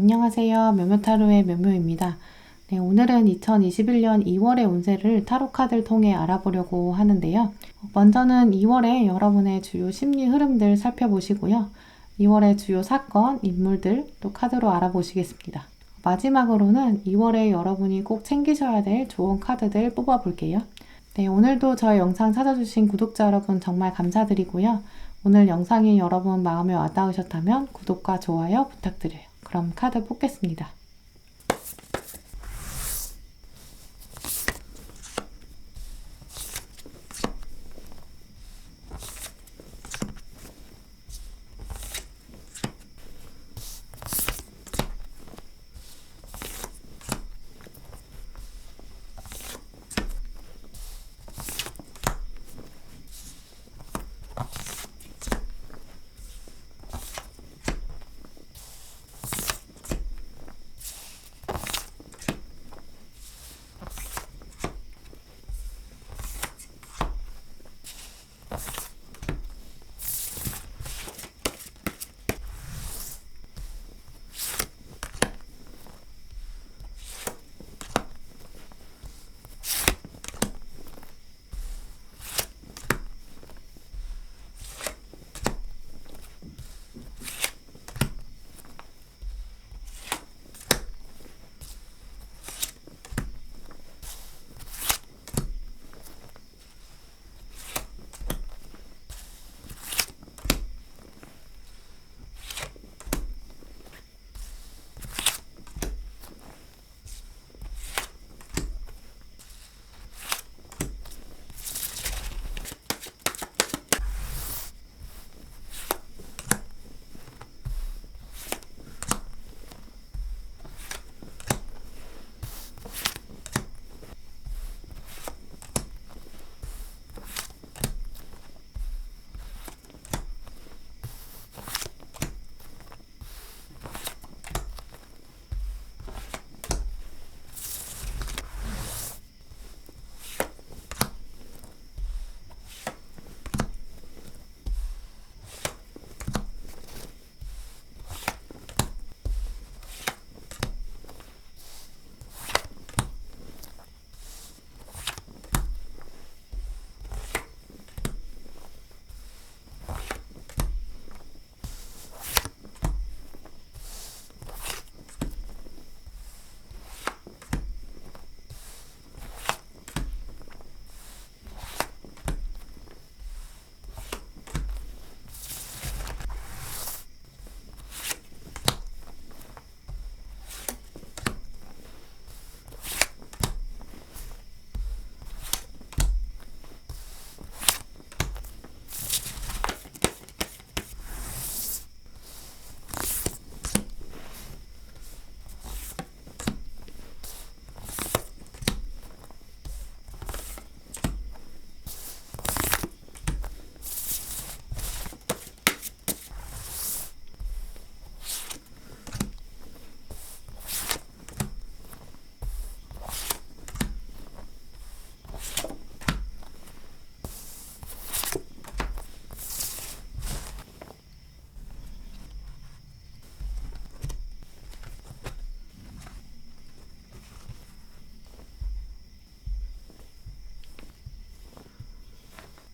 안녕하세요. 묘묘타로의 묘묘입니다. 네, 오늘은 2021년 2월의 운세를 타로 카드를 통해 알아보려고 하는데요. 먼저는 2월에 여러분의 주요 심리 흐름들 살펴보시고요. 2월의 주요 사건, 인물들 또 카드로 알아보시겠습니다. 마지막으로는 2월에 여러분이 꼭 챙기셔야 될 좋은 카드들 뽑아볼게요. 네, 오늘도 저희 영상 찾아주신 구독자 여러분 정말 감사드리고요. 오늘 영상이 여러분 마음에 와닿으셨다면 구독과 좋아요 부탁드려요. 그럼 카드 뽑겠습니다.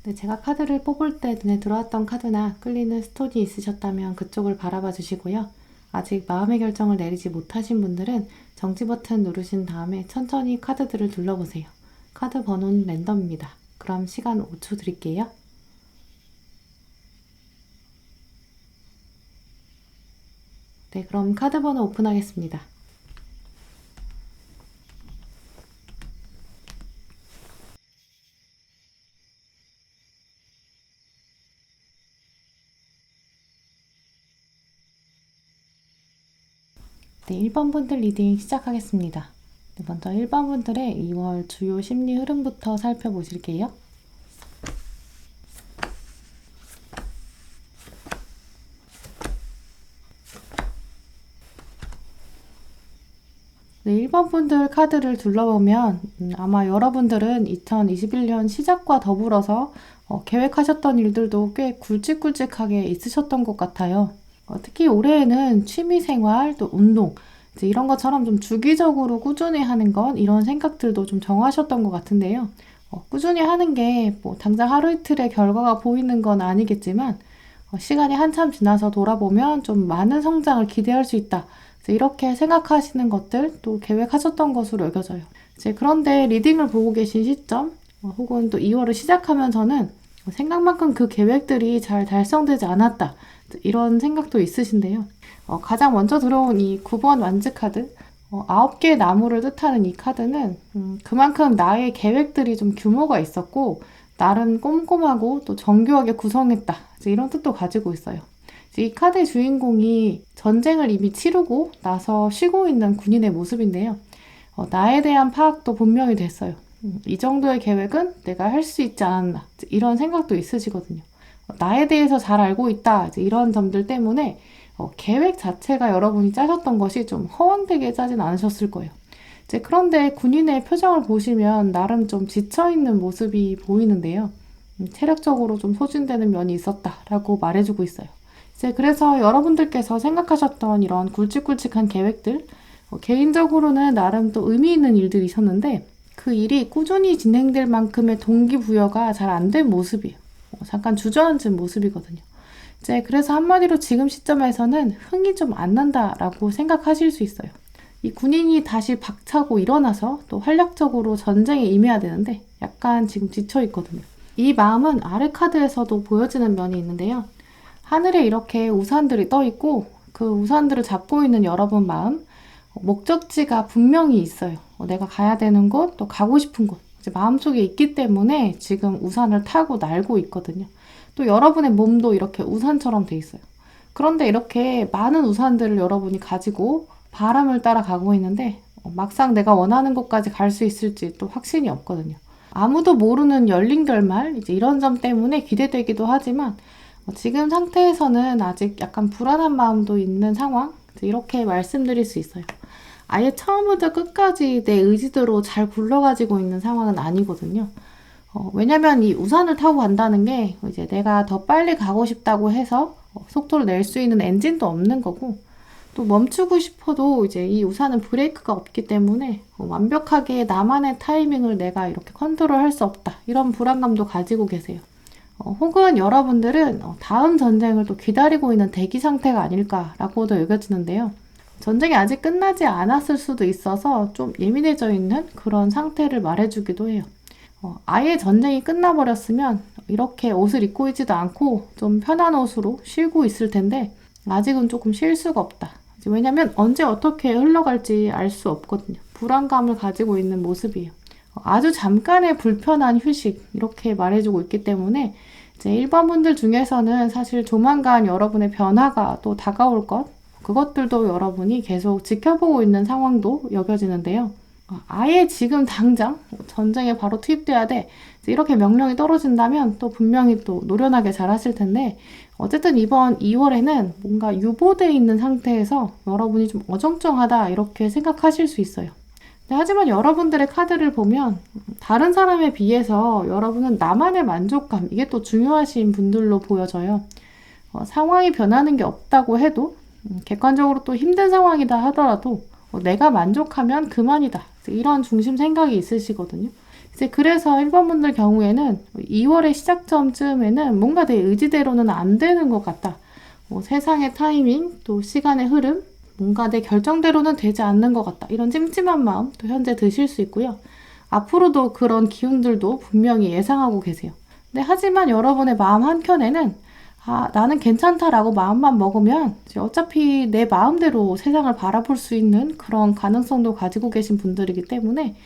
네, 제가 카드를 뽑을 때 눈에 들어왔던 카드나 끌리는 스토리 있으셨다면 그쪽을 바라봐 주시고요. 아직 마음의 결정을 내리지 못하신 분들은 정지 버튼 누르신 다음에 천천히 카드들을 둘러보세요. 카드 번호는 랜덤입니다. 그럼 시간 5초 드릴게요. 네, 그럼 카드 번호 오픈하겠습니다. 네, 1번 분들 리딩 시작하겠습니다. 네, 먼저 1번 분들의 2월 주요 심리 흐름부터 살펴보실게요. 네, 1번 분들 카드를 둘러보면 아마 여러분들은 2021년 시작과 더불어서 계획하셨던 일들도 꽤 굵직굵직하게 있으셨던 것 같아요. 특히 올해에는 취미생활, 또 운동, 이제 이런 것처럼 좀 주기적으로 꾸준히 하는 것, 이런 생각들도 좀 정하셨던 것 같은데요. 꾸준히 하는 게 뭐 당장 하루 이틀의 결과가 보이는 건 아니겠지만, 시간이 한참 지나서 돌아보면 좀 많은 성장을 기대할 수 있다. 이제 이렇게 생각하시는 것들 또 계획하셨던 것으로 여겨져요. 이제 그런데 리딩을 보고 계신 시점, 혹은 또 2월을 시작하면서는 생각만큼 그 계획들이 잘 달성되지 않았다. 이런 생각도 있으신데요. 가장 먼저 들어온 이 9번 완즈 카드, 9개의 나무를 뜻하는 이 카드는 그만큼 나의 계획들이 좀 규모가 있었고 나름 꼼꼼하고 또 정교하게 구성했다. 이제 이런 뜻도 가지고 있어요. 이제 이 카드의 주인공이 전쟁을 이미 치르고 나서 쉬고 있는 군인의 모습인데요. 나에 대한 파악도 분명히 됐어요. 이 정도의 계획은 내가 할 수 있지 않았나. 이런 생각도 있으시거든요. 나에 대해서 잘 알고 있다. 이런 점들 때문에 계획 자체가 여러분이 짜셨던 것이 좀 허황되게 짜진 않으셨을 거예요. 이제 그런데 군인의 표정을 보시면 나름 좀 지쳐있는 모습이 보이는데요. 체력적으로 좀 소진되는 면이 있었다라고 말해주고 있어요. 이제 그래서 여러분들께서 생각하셨던 이런 굵직굵직한 계획들, 개인적으로는 나름 또 의미 있는 일들이 있었는데 그 일이 꾸준히 진행될 만큼의 동기부여가 잘 안 된 모습이에요. 잠깐 주저앉은 모습이거든요. 이제 그래서 한마디로 지금 시점에서는 흥이 좀 안 난다라고 생각하실 수 있어요. 이 군인이 다시 박차고 일어나서 또 활력적으로 전쟁에 임해야 되는데 약간 지금 지쳐 있거든요. 이 마음은 아래 카드에서도 보여지는 면이 있는데요. 하늘에 이렇게 우산들이 떠 있고 그 우산들을 잡고 있는 여러분 마음, 목적지가 분명히 있어요. 내가 가야 되는 곳, 또 가고 싶은 곳, 이제 마음속에 있기 때문에 지금 우산을 타고 날고 있거든요. 또 여러분의 몸도 이렇게 우산처럼 돼 있어요. 그런데 이렇게 많은 우산들을 여러분이 가지고 바람을 따라 가고 있는데 막상 내가 원하는 곳까지 갈 수 있을지 또 확신이 없거든요. 아무도 모르는 열린 결말, 이제 이런 점 때문에 기대되기도 하지만 지금 상태에서는 아직 약간 불안한 마음도 있는 상황, 이렇게 말씀드릴 수 있어요. 아예 처음부터 끝까지 내 의지대로 잘 굴러가지고 있는 상황은 아니거든요. 왜냐면 이 우산을 타고 간다는 게 이제 내가 더 빨리 가고 싶다고 해서 속도를 낼 수 있는 엔진도 없는 거고, 또 멈추고 싶어도 이제 이 우산은 브레이크가 없기 때문에 완벽하게 나만의 타이밍을 내가 이렇게 컨트롤할 수 없다. 이런 불안감도 가지고 계세요. 혹은 여러분들은 다음 전쟁을 또 기다리고 있는 대기 상태가 아닐까라고도 여겨지는데요. 전쟁이 아직 끝나지 않았을 수도 있어서 좀 예민해져 있는 그런 상태를 말해주기도 해요. 아예 전쟁이 끝나버렸으면 이렇게 옷을 입고 있지도 않고 좀 편한 옷으로 쉬고 있을 텐데 아직은 조금 쉴 수가 없다. 왜냐면 언제 어떻게 흘러갈지 알 수 없거든요. 불안감을 가지고 있는 모습이에요. 아주 잠깐의 불편한 휴식 이렇게 말해주고 있기 때문에 이제 1번 분들 중에서는 사실 조만간 여러분의 변화가 또 다가올 것, 그것들도 여러분이 계속 지켜보고 있는 상황도 여겨지는데요. 아예 지금 당장 전쟁에 바로 투입돼야 돼. 이렇게 명령이 떨어진다면 또 분명히 또 노련하게 잘 하실 텐데 어쨌든 이번 2월에는 뭔가 유보되어 있는 상태에서 여러분이 좀 어정쩡하다 이렇게 생각하실 수 있어요. 하지만 여러분들의 카드를 보면 다른 사람에 비해서 여러분은 나만의 만족감, 이게 또 중요하신 분들로 보여져요. 상황이 변하는 게 없다고 해도 객관적으로 또 힘든 상황이다 하더라도 내가 만족하면 그만이다. 이런 중심 생각이 있으시거든요. 이제 그래서 1번 분들 경우에는 2월의 시작점쯤에는 뭔가 내 의지대로는 안 되는 것 같다. 세상의 타이밍, 또 시간의 흐름, 뭔가 내 결정대로는 되지 않는 것 같다. 이런 찜찜한 마음 또 현재 드실 수 있고요. 앞으로도 그런 기운들도 분명히 예상하고 계세요. 하지만 여러분의 마음 한켠에는 나는 괜찮다라고 마음만 먹으면 어차피 내 마음대로 세상을 바라볼 수 있는 그런 가능성도 가지고 계신 분들이기 때문에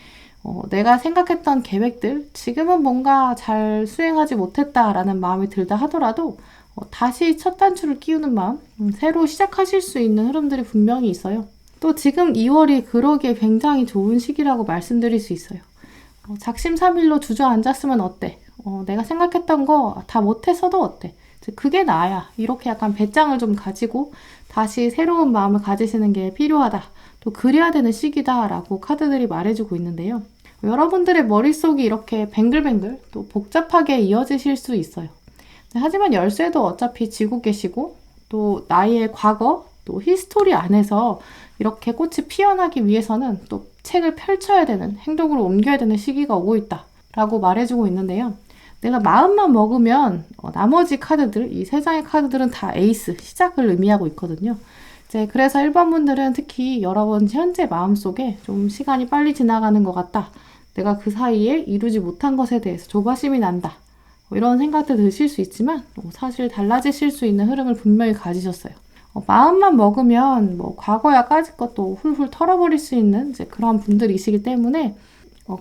내가 생각했던 계획들 지금은 뭔가 잘 수행하지 못했다라는 마음이 들다 하더라도 다시 첫 단추를 끼우는 마음, 새로 시작하실 수 있는 흐름들이 분명히 있어요. 또 지금 2월이 그러기에 굉장히 좋은 시기라고 말씀드릴 수 있어요. 작심삼일로 주저앉았으면 어때? 내가 생각했던 거 다 못했어도 어때? 그게 나야. 이렇게 약간 배짱을 좀 가지고 다시 새로운 마음을 가지시는 게 필요하다. 또 그래야 되는 시기다라고 카드들이 말해주고 있는데요. 여러분들의 머릿속이 이렇게 뱅글뱅글 또 복잡하게 이어지실 수 있어요. 하지만 열쇠도 어차피 쥐고 계시고 또 나의 과거, 또 히스토리 안에서 이렇게 꽃이 피어나기 위해서는 또 책을 펼쳐야 되는, 행동으로 옮겨야 되는 시기가 오고 있다 라고 말해주고 있는데요. 내가 마음만 먹으면 나머지 카드들, 이 세 장의 카드들은 다 에이스, 시작을 의미하고 있거든요. 이제 그래서 1번 분들은 특히 여러분 현재 마음속에 좀 시간이 빨리 지나가는 것 같다. 내가 그 사이에 이루지 못한 것에 대해서 조바심이 난다. 이런 생각도 드실 수 있지만 사실 달라지실 수 있는 흐름을 분명히 가지셨어요. 마음만 먹으면 과거야 까짓 것도 훌훌 털어버릴 수 있는 이제 그런 분들이시기 때문에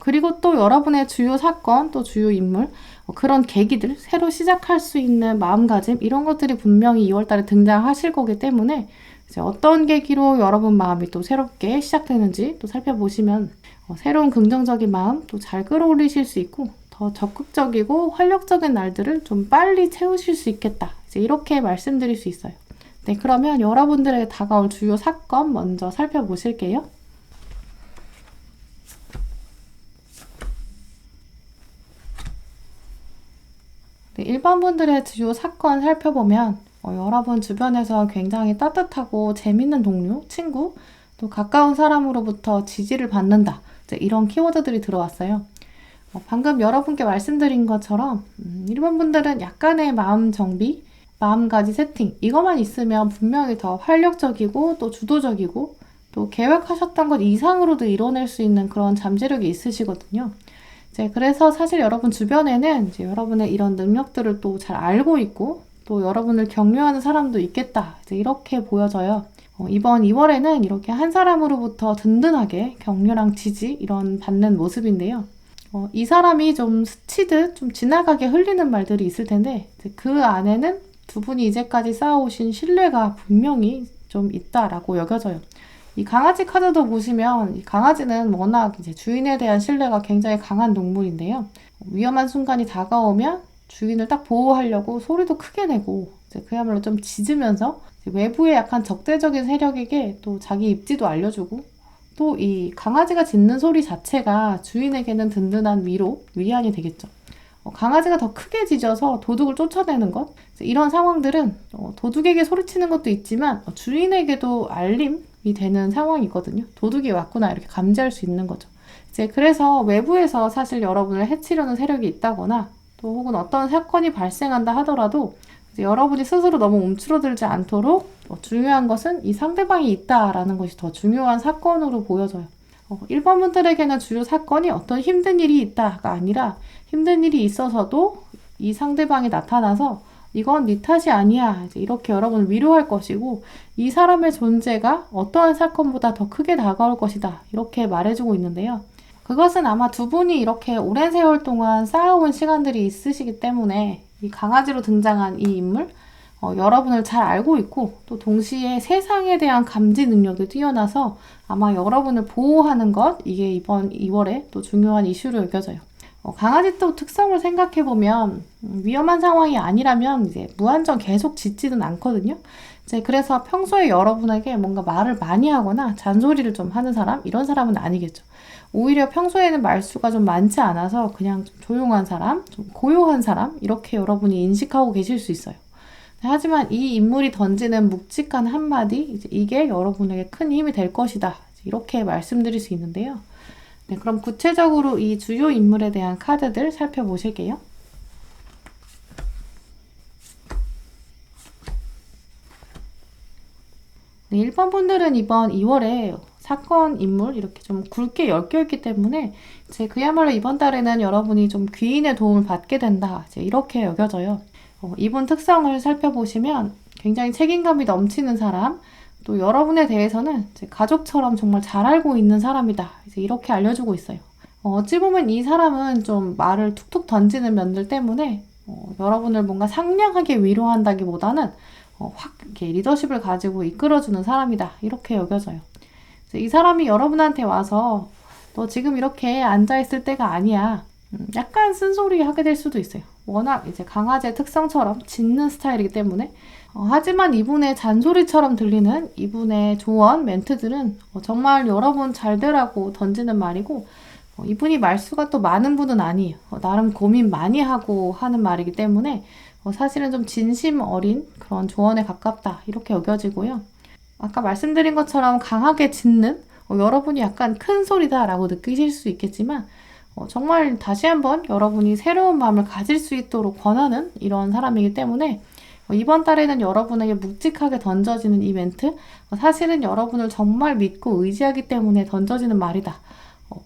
그리고 또 여러분의 주요 사건, 또 주요 인물, 그런 계기들, 새로 시작할 수 있는 마음가짐, 이런 것들이 분명히 2월달에 등장하실 거기 때문에 이제 어떤 계기로 여러분 마음이 또 새롭게 시작되는지 또 살펴보시면 새로운 긍정적인 마음 또 잘 끌어올리실 수 있고 더 적극적이고 활력적인 날들을 좀 빨리 채우실 수 있겠다. 이제 이렇게 말씀드릴 수 있어요. 네, 그러면 여러분들에게 다가올 주요 사건 먼저 살펴보실게요. 네, 1번 분들의 주요 사건 살펴보면 여러분 주변에서 굉장히 따뜻하고 재밌는 동료, 친구, 또 가까운 사람으로부터 지지를 받는다. 이제 이런 키워드들이 들어왔어요. 방금 여러분께 말씀드린 것처럼 1번 분들은 약간의 마음 정비, 마음가짐 세팅 이것만 있으면 분명히 더 활력적이고 또 주도적이고 또 계획하셨던 것 이상으로도 이뤄낼 수 있는 그런 잠재력이 있으시거든요. 이제 그래서 사실 여러분 주변에는 이제 여러분의 이런 능력들을 또 잘 알고 있고 또 여러분을 격려하는 사람도 있겠다. 이제 이렇게 보여져요. 이번 2월에는 이렇게 한 사람으로부터 든든하게 격려랑 지지 이런 받는 모습인데요. 이 사람이 좀 스치듯 좀 지나가게 흘리는 말들이 있을 텐데 그 안에는 두 분이 이제까지 쌓아오신 신뢰가 분명히 좀 있다라고 여겨져요. 이 강아지 카드도 보시면 이 강아지는 워낙 이제 주인에 대한 신뢰가 굉장히 강한 동물인데요. 위험한 순간이 다가오면 주인을 딱 보호하려고 소리도 크게 내고 이제 그야말로 좀 짖으면서 외부의 약간 적대적인 세력에게 또 자기 입지도 알려주고 또 이 강아지가 짖는 소리 자체가 주인에게는 든든한 위로, 위안이 되겠죠. 강아지가 더 크게 짖어서 도둑을 쫓아내는 것 이런 상황들은 도둑에게 소리치는 것도 있지만 주인에게도 알림이 되는 상황이거든요. 도둑이 왔구나 이렇게 감지할 수 있는 거죠. 이제 그래서 외부에서 사실 여러분을 해치려는 세력이 있다거나 또 혹은 어떤 사건이 발생한다 하더라도 이제 여러분이 스스로 너무 움츠러들지 않도록 중요한 것은 이 상대방이 있다라는 것이 더 중요한 사건으로 보여져요. 1번 분들에게는 주요 사건이 어떤 힘든 일이 있다가 아니라 힘든 일이 있어서도 이 상대방이 나타나서 이건 네 탓이 아니야. 이제 이렇게 여러분을 위로할 것이고 이 사람의 존재가 어떠한 사건보다 더 크게 다가올 것이다. 이렇게 말해주고 있는데요. 그것은 아마 두 분이 이렇게 오랜 세월 동안 쌓아온 시간들이 있으시기 때문에 이 강아지로 등장한 이 인물 여러분을 잘 알고 있고 또 동시에 세상에 대한 감지 능력이 뛰어나서 아마 여러분을 보호하는 것 이게 이번 2월에 또 중요한 이슈로 여겨져요. 강아지 또 특성을 생각해보면 위험한 상황이 아니라면 이제 무한정 계속 짖지는 않거든요. 이제 그래서 평소에 여러분에게 뭔가 말을 많이 하거나 잔소리를 좀 하는 사람 이런 사람은 아니겠죠. 오히려 평소에는 말수가 좀 많지 않아서 그냥 좀 조용한 사람, 좀 고요한 사람 이렇게 여러분이 인식하고 계실 수 있어요. 하지만 이 인물이 던지는 묵직한 한마디 이게 여러분에게 큰 힘이 될 것이다. 이렇게 말씀드릴 수 있는데요. 네, 그럼 구체적으로 이 주요 인물에 대한 카드들 살펴보실게요. 네, 1번 분들은 이번 2월에 사건, 인물 이렇게 좀 굵게 엮여있기 때문에 이제 그야말로 이번 달에는 여러분이 좀 귀인의 도움을 받게 된다. 이제 이렇게 여겨져요. 이분 특성을 살펴보시면 굉장히 책임감이 넘치는 사람, 또 여러분에 대해서는 이제 가족처럼 정말 잘 알고 있는 사람이다. 이제 이렇게 알려주고 있어요. 어찌 보면 이 사람은 좀 말을 툭툭 던지는 면들 때문에 여러분을 뭔가 상냥하게 위로한다기보다는 확 이렇게 리더십을 가지고 이끌어주는 사람이다. 이렇게 여겨져요. 이 사람이 여러분한테 와서 너 지금 이렇게 앉아있을 때가 아니야. 약간 쓴소리 하게 될 수도 있어요. 워낙 이제 강아지의 특성처럼 짖는 스타일이기 때문에 하지만 이분의 잔소리처럼 들리는 이분의 조언, 멘트들은 정말 여러분 잘 되라고 던지는 말이고 이분이 말수가 또 많은 분은 아니에요. 나름 고민 많이 하고 하는 말이기 때문에 사실은 좀 진심 어린 그런 조언에 가깝다 이렇게 여겨지고요. 아까 말씀드린 것처럼 강하게 짖는 여러분이 약간 큰 소리다 라고 느끼실 수 있겠지만 정말 다시 한번 여러분이 새로운 마음을 가질 수 있도록 권하는 이런 사람이기 때문에 이번 달에는 여러분에게 묵직하게 던져지는 이 멘트, 사실은 여러분을 정말 믿고 의지하기 때문에 던져지는 말이다.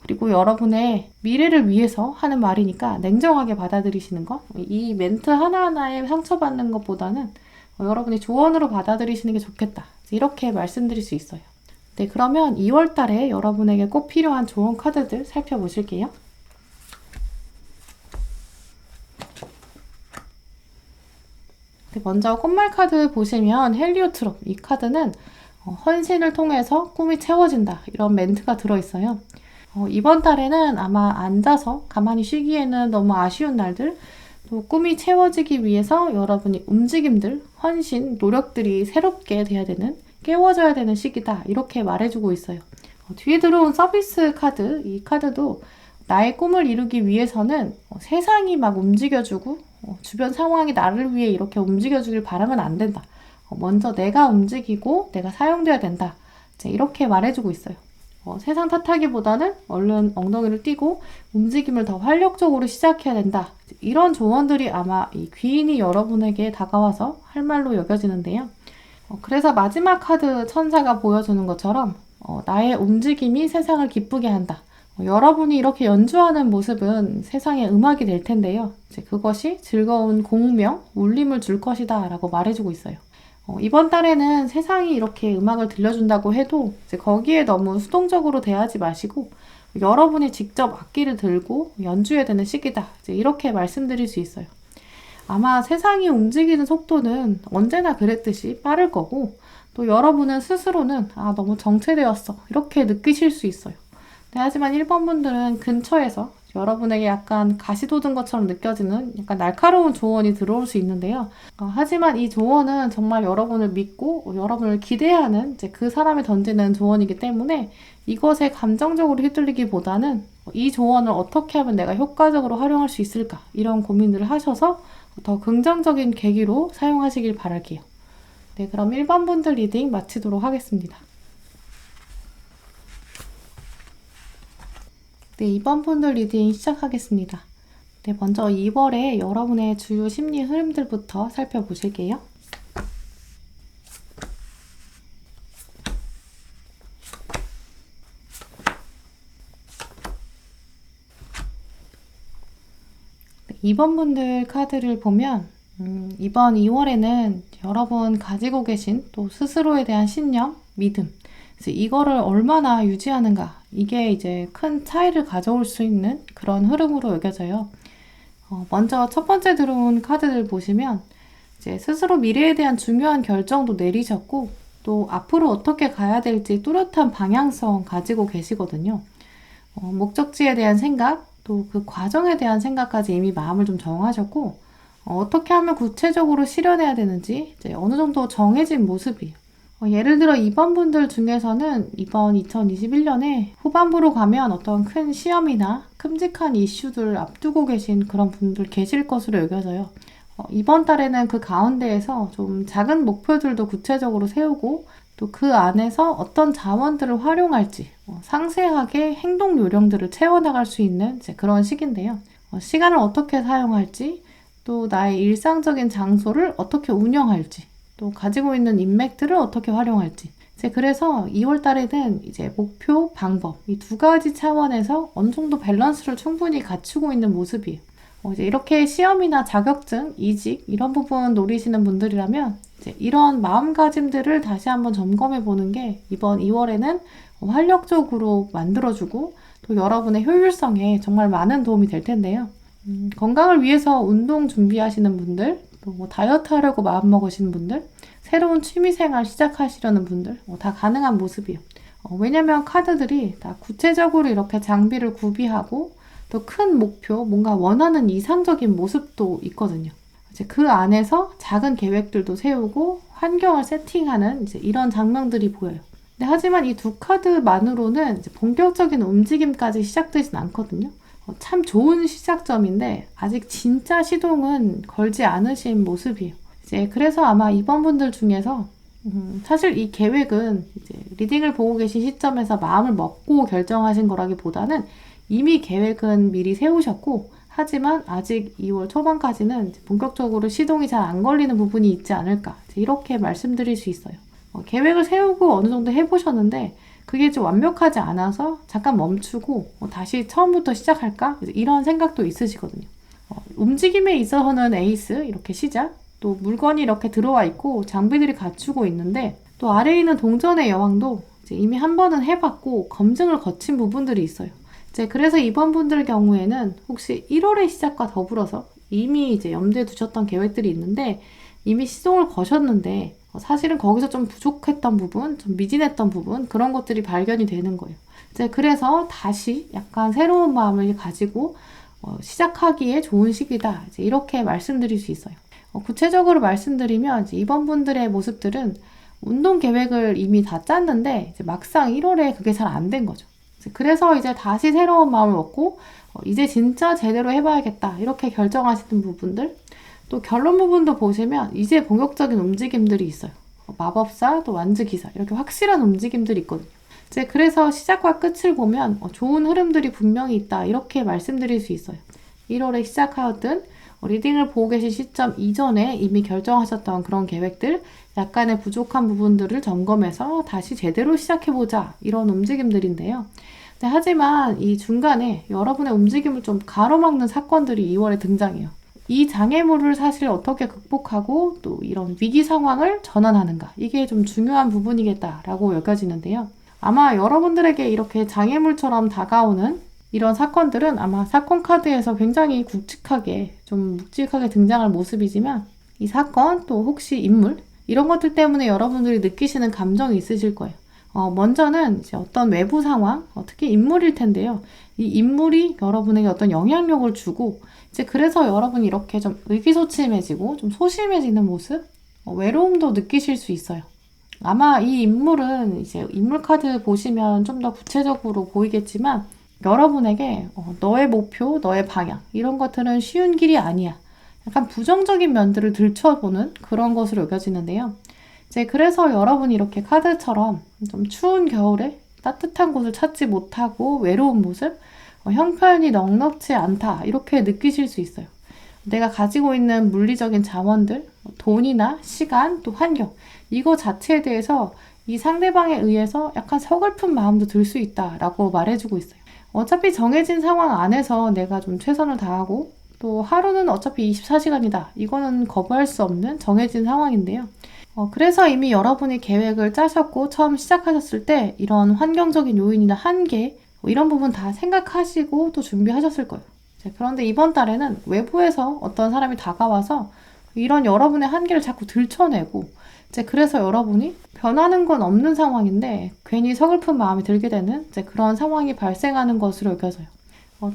그리고 여러분의 미래를 위해서 하는 말이니까 냉정하게 받아들이시는 것. 이 멘트 하나하나에 상처받는 것보다는 여러분이 조언으로 받아들이시는 게 좋겠다. 이렇게 말씀드릴 수 있어요. 네, 그러면 2월 달에 여러분에게 꼭 필요한 조언 카드들 살펴보실게요. 네, 먼저 꽃말 카드 보시면 헬리오트롭, 이 카드는 헌신을 통해서 꿈이 채워진다 이런 멘트가 들어있어요. 이번 달에는 아마 앉아서 가만히 쉬기에는 너무 아쉬운 날들, 또 꿈이 채워지기 위해서 여러분이 움직임들, 헌신, 노력들이 새롭게 돼야 되는, 깨워져야 되는 시기다 이렇게 말해주고 있어요. 뒤에 들어온 서비스 카드, 이 카드도 나의 꿈을 이루기 위해서는 세상이 막 움직여주고 주변 상황이 나를 위해 이렇게 움직여주길 바라면 안 된다. 먼저 내가 움직이고 내가 사용돼야 된다. 이렇게 말해주고 있어요. 세상 탓하기보다는 얼른 엉덩이를 띄고 움직임을 더 활력적으로 시작해야 된다. 이런 조언들이 아마 이 귀인이 여러분에게 다가와서 할 말로 여겨지는데요. 그래서 마지막 카드 천사가 보여주는 것처럼 나의 움직임이 세상을 기쁘게 한다. 여러분이 이렇게 연주하는 모습은 세상의 음악이 될 텐데요. 그것이 즐거운 공명, 울림을 줄 것이다 라고 말해주고 있어요. 이번 달에는 세상이 이렇게 음악을 들려준다고 해도 거기에 너무 수동적으로 대하지 마시고 여러분이 직접 악기를 들고 연주해야 되는 시기다. 이렇게 말씀드릴 수 있어요. 아마 세상이 움직이는 속도는 언제나 그랬듯이 빠를 거고 또 여러분은 스스로는 너무 정체되었어 이렇게 느끼실 수 있어요. 네, 하지만 1번 분들은 근처에서 여러분에게 약간 가시 돋은 것처럼 느껴지는 약간 날카로운 조언이 들어올 수 있는데요. 하지만 이 조언은 정말 여러분을 믿고 여러분을 기대하는 그 사람이 던지는 조언이기 때문에 이것에 감정적으로 휘둘리기보다는 이 조언을 어떻게 하면 내가 효과적으로 활용할 수 있을까 이런 고민들을 하셔서 더 긍정적인 계기로 사용하시길 바랄게요. 네, 그럼 1번 분들 리딩 마치도록 하겠습니다. 네, 2번 분들 리딩 시작하겠습니다. 네, 먼저 2월에 여러분의 주요 심리 흐름들부터 살펴보실게요. 네, 2번 분들 카드를 보면 이번 2월에는 여러분 가지고 계신 또 스스로에 대한 신념, 믿음, 그래서 이거를 얼마나 유지하는가 이게 이제 큰 차이를 가져올 수 있는 그런 흐름으로 여겨져요. 먼저 첫 번째 들어온 카드들 보시면 이제 스스로 미래에 대한 중요한 결정도 내리셨고 또 앞으로 어떻게 가야 될지 뚜렷한 방향성 가지고 계시거든요. 목적지에 대한 생각, 또 그 과정에 대한 생각까지 이미 마음을 좀 정하셨고 어떻게 하면 구체적으로 실현해야 되는지 이제 어느 정도 정해진 모습이에요. 예를 들어 2번 분들 중에서는 이번 2021년에 후반부로 가면 어떤 큰 시험이나 큼직한 이슈들을 앞두고 계신 그런 분들 계실 것으로 여겨져요. 이번 달에는 그 가운데에서 좀 작은 목표들도 구체적으로 세우고 또 그 안에서 어떤 자원들을 활용할지 상세하게 행동 요령들을 채워나갈 수 있는 이제 그런 시기인데요. 시간을 어떻게 사용할지 또 나의 일상적인 장소를 어떻게 운영할지 또 가지고 있는 인맥들을 어떻게 활용할지 그래서 2월 달에는 이제 목표, 방법 이 두 가지 차원에서 어느 정도 밸런스를 충분히 갖추고 있는 모습이에요. 이제 이렇게 시험이나 자격증, 이직 이런 부분 노리시는 분들이라면 이제 이런 마음가짐들을 다시 한번 점검해 보는 게 이번 2월에는 활력적으로 만들어주고 또 여러분의 효율성에 정말 많은 도움이 될 텐데요. 건강을 위해서 운동 준비하시는 분들, 또 뭐 다이어트 하려고 마음먹으시는 분들, 새로운 취미생활 시작하시려는 분들 다 가능한 모습이에요. 왜냐면 카드들이 다 구체적으로 이렇게 장비를 구비하고 또 큰 목표, 뭔가 원하는 이상적인 모습도 있거든요. 이제 그 안에서 작은 계획들도 세우고 환경을 세팅하는 이제 이런 장면들이 보여요. 하지만 이 두 카드만으로는 이제 본격적인 움직임까지 시작되진 않거든요. 참 좋은 시작점인데 아직 진짜 시동은 걸지 않으신 모습이에요. 이제 그래서 아마 이번 분들 중에서 사실 이 계획은 이제 리딩을 보고 계신 시점에서 마음을 먹고 결정하신 거라기보다는 이미 계획은 미리 세우셨고, 하지만 아직 2월 초반까지는 본격적으로 시동이 잘 안 걸리는 부분이 있지 않을까, 이렇게 말씀드릴 수 있어요. 계획을 세우고 어느 정도 해보셨는데 그게 좀 완벽하지 않아서 잠깐 멈추고 다시 처음부터 시작할까? 이런 생각도 있으시거든요. 움직임에 있어서는 에이스, 이렇게 시작, 또 물건이 이렇게 들어와 있고 장비들이 갖추고 있는데, 또 아래에 있는 동전의 여왕도 이제 이미 한 번은 해봤고 검증을 거친 부분들이 있어요. 이제 그래서 이번 분들 경우에는 혹시 1월의 시작과 더불어서 이미 이제 염두에 두셨던 계획들이 있는데 이미 시동을 거셨는데 사실은 거기서 좀 부족했던 부분, 좀 미진했던 부분, 그런 것들이 발견이 되는 거예요. 이제 그래서 다시 약간 새로운 마음을 가지고 시작하기에 좋은 시기다, 이제 이렇게 말씀드릴 수 있어요. 구체적으로 말씀드리면 이제 이번 분들의 모습들은 운동 계획을 이미 다 짰는데 이제 막상 1월에 그게 잘 안 된 거죠. 그래서 이제 다시 새로운 마음을 먹고 이제 진짜 제대로 해봐야겠다, 이렇게 결정하시는 부분들, 또 결론 부분도 보시면 이제 본격적인 움직임들이 있어요. 마법사, 또 완즈기사, 이렇게 확실한 움직임들이 있거든요. 이제 그래서 시작과 끝을 보면 좋은 흐름들이 분명히 있다, 이렇게 말씀드릴 수 있어요. 1월에 시작하였든 리딩을 보고 계신 시점 이전에 이미 결정하셨던 그런 계획들, 약간의 부족한 부분들을 점검해서 다시 제대로 시작해보자, 이런 움직임들인데요. 하지만 이 중간에 여러분의 움직임을 좀 가로막는 사건들이 2월에 등장해요. 이 장애물을 사실 어떻게 극복하고 또 이런 위기 상황을 전환하는가, 이게 좀 중요한 부분이겠다라고 여겨지는데요. 아마 여러분들에게 이렇게 장애물처럼 다가오는 이런 사건들은 아마 사건 카드에서 굉장히 굵직하게, 좀 묵직하게 등장할 모습이지만, 이 사건, 또 혹시 인물, 이런 것들 때문에 여러분들이 느끼시는 감정이 있으실 거예요. 먼저는 이제 어떤 외부 상황, 특히 인물일 텐데요. 이 인물이 여러분에게 어떤 영향력을 주고, 이제 그래서 여러분이 이렇게 좀 의기소침해지고 좀 소심해지는 모습, 외로움도 느끼실 수 있어요. 아마 이 인물은 이제 인물 카드 보시면 좀 더 구체적으로 보이겠지만, 여러분에게 너의 목표, 너의 방향, 이런 것들은 쉬운 길이 아니야, 약간 부정적인 면들을 들춰보는 그런 것으로 여겨지는데요. 이제 그래서 여러분이 이렇게 카드처럼 좀 추운 겨울에 따뜻한 곳을 찾지 못하고 외로운 모습, 형편이 넉넉지 않다, 이렇게 느끼실 수 있어요. 내가 가지고 있는 물리적인 자원들, 돈이나 시간, 또 환경, 이거 자체에 대해서 이 상대방에 의해서 약간 서글픈 마음도 들 수 있다라고 말해주고 있어요. 어차피 정해진 상황 안에서 내가 좀 최선을 다하고, 또 하루는 어차피 24시간이다. 이거는 거부할 수 없는 정해진 상황인데요. 그래서 이미 여러분이 계획을 짜셨고 처음 시작하셨을 때 이런 환경적인 요인이나 한계, 이런 부분 다 생각하시고 또 준비하셨을 거예요. 그런데 이번 달에는 외부에서 어떤 사람이 다가와서 이런 여러분의 한계를 자꾸 들춰내고, 이제 그래서 여러분이 변하는 건 없는 상황인데 괜히 서글픈 마음이 들게 되는 이제 그런 상황이 발생하는 것으로 여겨져요.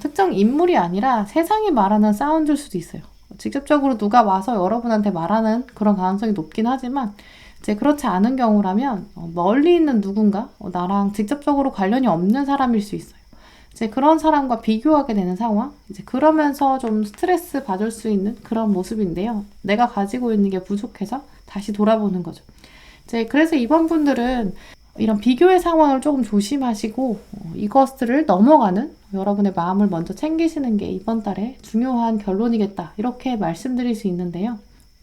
특정 인물이 아니라 세상이 말하는 사운드일 수도 있어요. 직접적으로 누가 와서 여러분한테 말하는 그런 가능성이 높긴 하지만, 이제 그렇지 않은 경우라면 멀리 있는 누군가, 나랑 직접적으로 관련이 없는 사람일 수 있어요. 이제 그런 사람과 비교하게 되는 상황, 이제 그러면서 좀 스트레스 받을 수 있는 그런 모습인데요. 내가 가지고 있는 게 부족해서 다시 돌아보는 거죠. 이제 그래서 이번 분들은 이런 비교의 상황을 조금 조심하시고 이것들을 넘어가는 여러분의 마음을 먼저 챙기시는 게 이번 달에 중요한 결론이겠다, 이렇게 말씀드릴 수 있는데요.